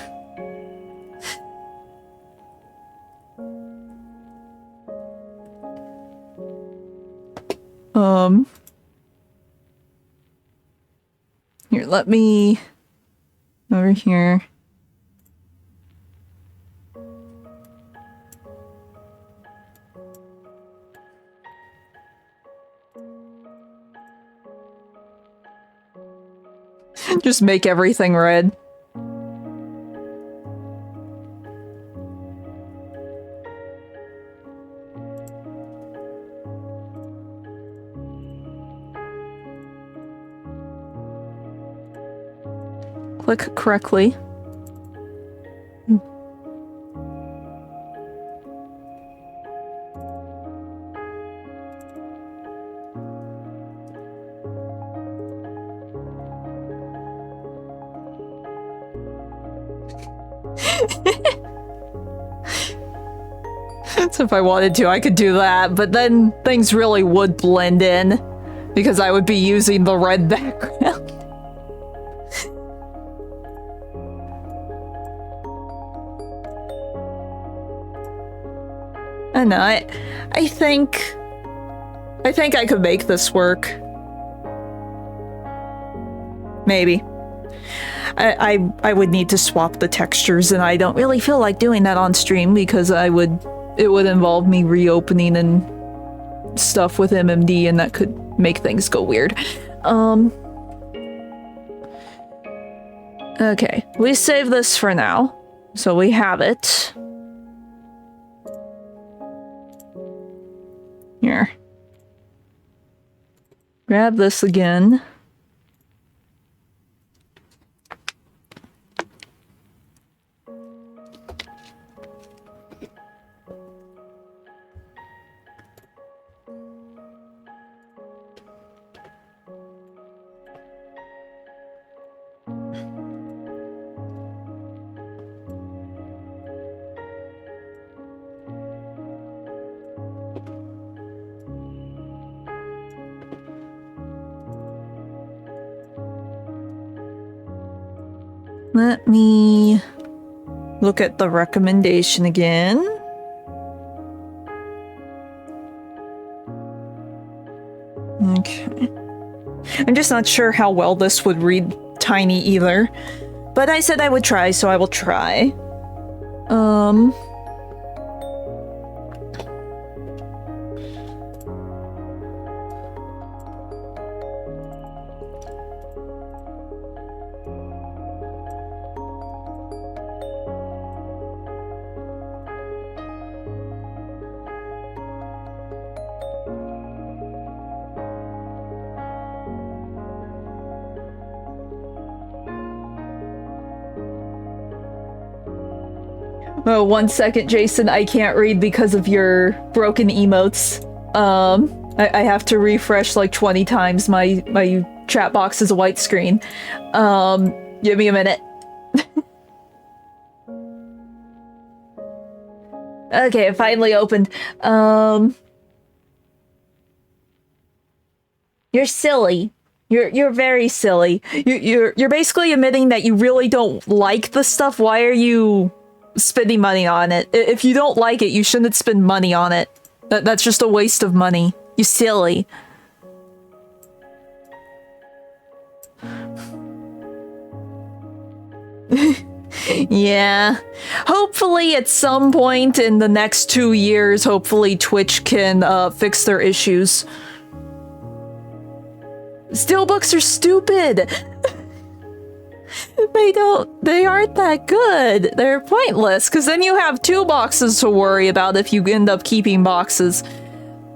Here, let me... over here. Just make everything red. Click correctly. So if I wanted to, I could do that, but then things really would blend in because I would be using the red background. I know, I think I could make this work. Maybe. I would need to swap the textures, and I don't really feel like doing that on stream because it would involve me reopening and stuff with MMD, and that could make things go weird. Okay, we save this for now, so we have it. Here. Grab this again. Let me look at the recommendation again. Okay. I'm just not sure how well this would read tiny either. But I said I would try, so I will try. Oh, 1 second, Jason. I can't read because of your broken emotes. I have to refresh like 20 times. My chat box is a white screen. Give me a minute. Okay, it finally opened. You're silly. You're very silly. You're basically admitting that you really don't like the stuff. Why are you spending money on it? If you don't like it, you shouldn't spend money on it. That's just a waste of money. You silly. Yeah. Hopefully at some point in the next 2 years, hopefully Twitch can fix their issues. Steelbooks are stupid! They aren't that good. They're pointless, because then you have 2 boxes to worry about if you end up keeping boxes.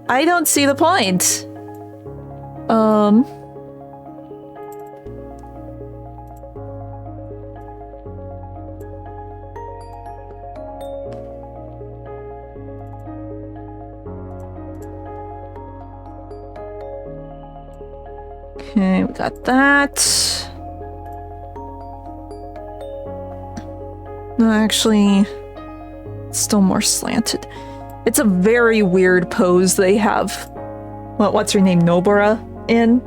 I don't see the point. Okay, we got that. No, actually, still more slanted. It's a very weird pose they have. What's her name? Nobara in?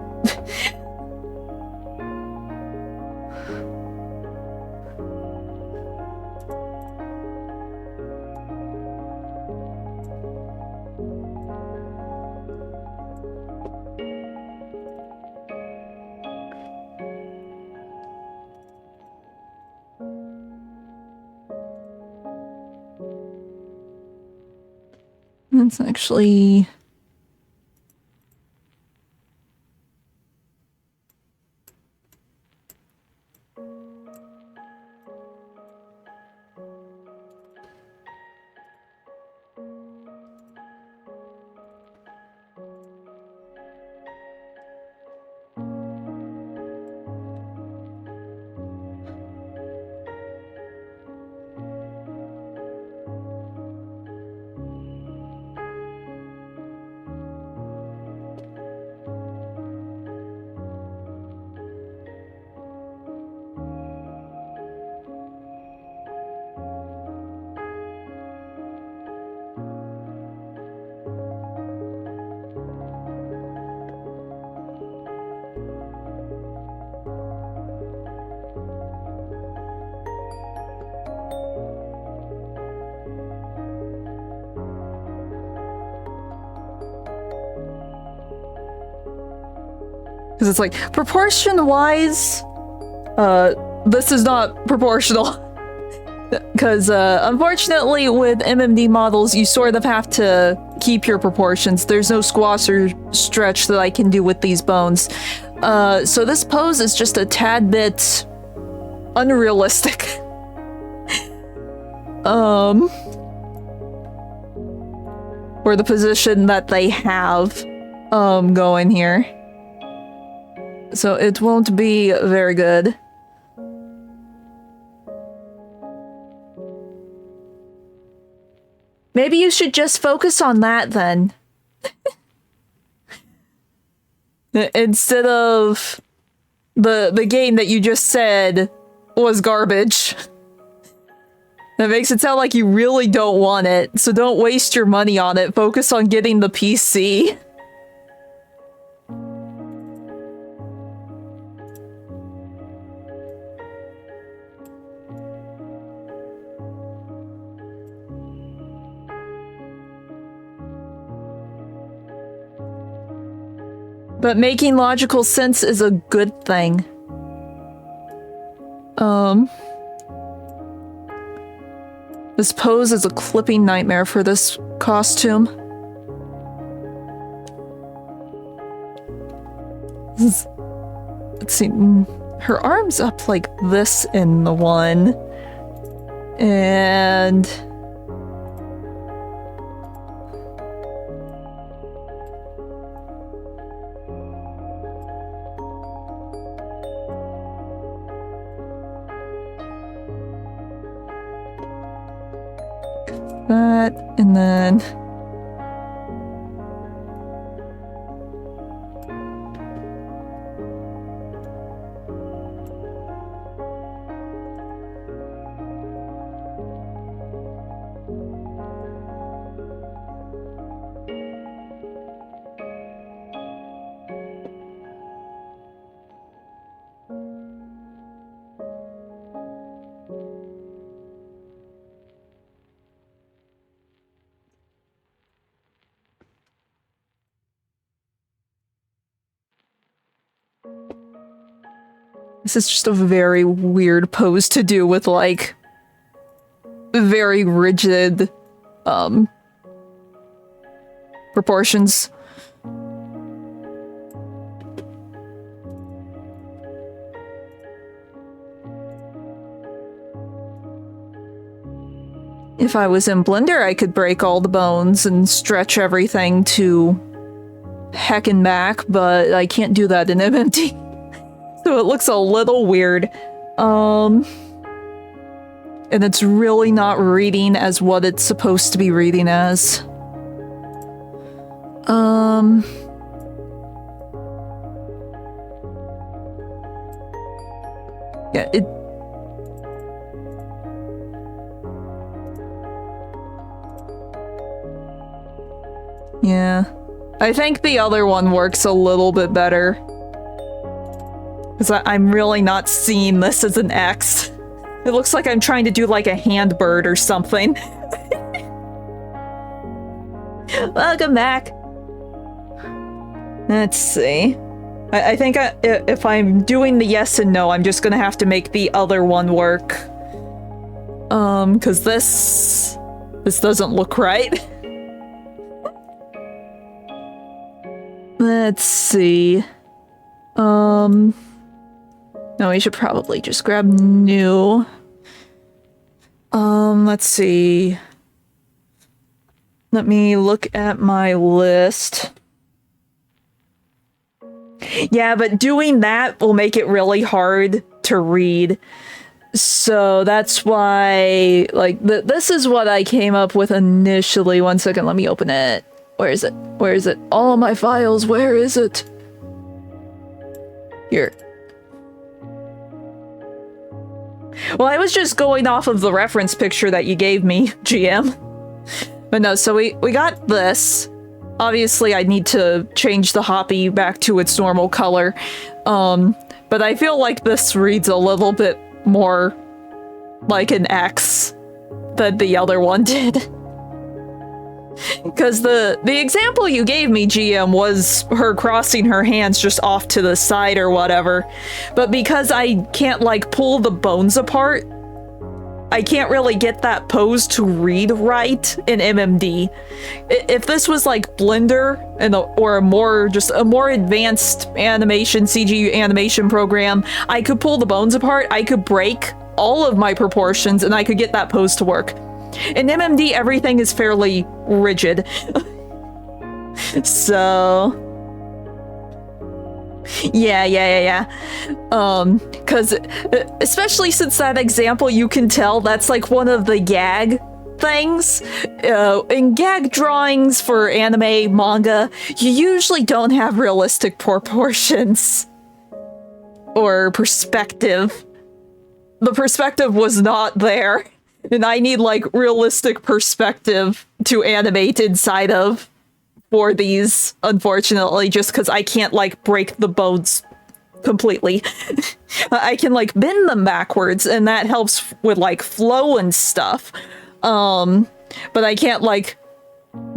That's actually... Because it's like, proportion-wise, this is not proportional. Because, unfortunately, with MMD models, you sort of have to keep your proportions. There's no squash or stretch that I can do with these bones. So this pose is just a tad bit unrealistic. For the position that they have, going here. So it won't be very good. Maybe you should just focus on that then. Instead of the game that you just said was garbage. That makes it sound like you really don't want it, so don't waste your money on it. Focus on getting the PC. But making logical sense is a good thing. This pose is a clipping nightmare for this costume. Let's see. Her arm's up like this in the one. And... that, and then... This is just a very weird pose to do with, like, very rigid, proportions. If I was in Blender, I could break all the bones and stretch everything to heck and back, but I can't do that in MMD. So it looks a little weird. And it's really not reading as what it's supposed to be reading as. Yeah, Yeah. I think the other one works a little bit better. Because I'm really not seeing this as an X. It looks like I'm trying to do like a hand bird or something. Welcome back. Let's see. I think if I'm doing the yes and no, I'm just gonna have to make the other one work. Because this doesn't look right. Let's see. No, we should probably just grab new. Let's see. Let me look at my list. Yeah, but doing that will make it really hard to read. So that's why, like, this is what I came up with initially. One second, let me open it. Where is it? Where is it? All my files, where is it? Here. Well, I was just going off of the reference picture that you gave me, GM. But no, so we got this. Obviously, I need to change the hoppy back to its normal color. But I feel like this reads a little bit more like an X than the other one did. Because the example you gave me, GM, was her crossing her hands just off to the side or whatever. But because I can't, like, pull the bones apart, I can't really get that pose to read right in MMD. If this was like Blender or a more advanced animation, CG animation program, I could pull the bones apart, I could break all of my proportions, and I could get that pose to work. In MMD, everything is fairly rigid. So... Yeah. Because especially since that example, you can tell that's like one of the gag things. In gag drawings for anime, manga, you usually don't have realistic proportions or perspective. The perspective was not there, and I need like realistic perspective to animate inside of for these, unfortunately, just because I can't, like, break the bones completely. I can, like, bend them backwards, and that helps with, like, flow and stuff. But I can't, like,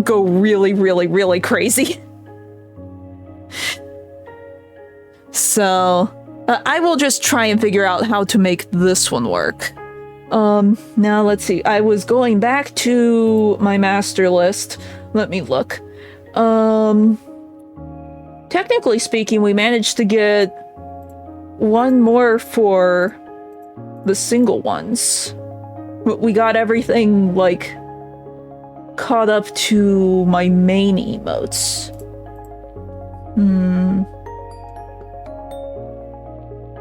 go really crazy. So, I will just try and figure out how to make this one work. Now, let's see. I was going back to my master list. Let me look. Technically speaking, we managed to get one more for the single ones. We got everything, like, caught up to my main emotes.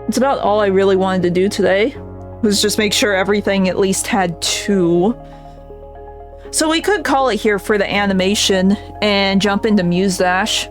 It's about all I really wanted to do today, was just make sure everything at least had 2. So we could call it here for the animation and jump into Muse Dash.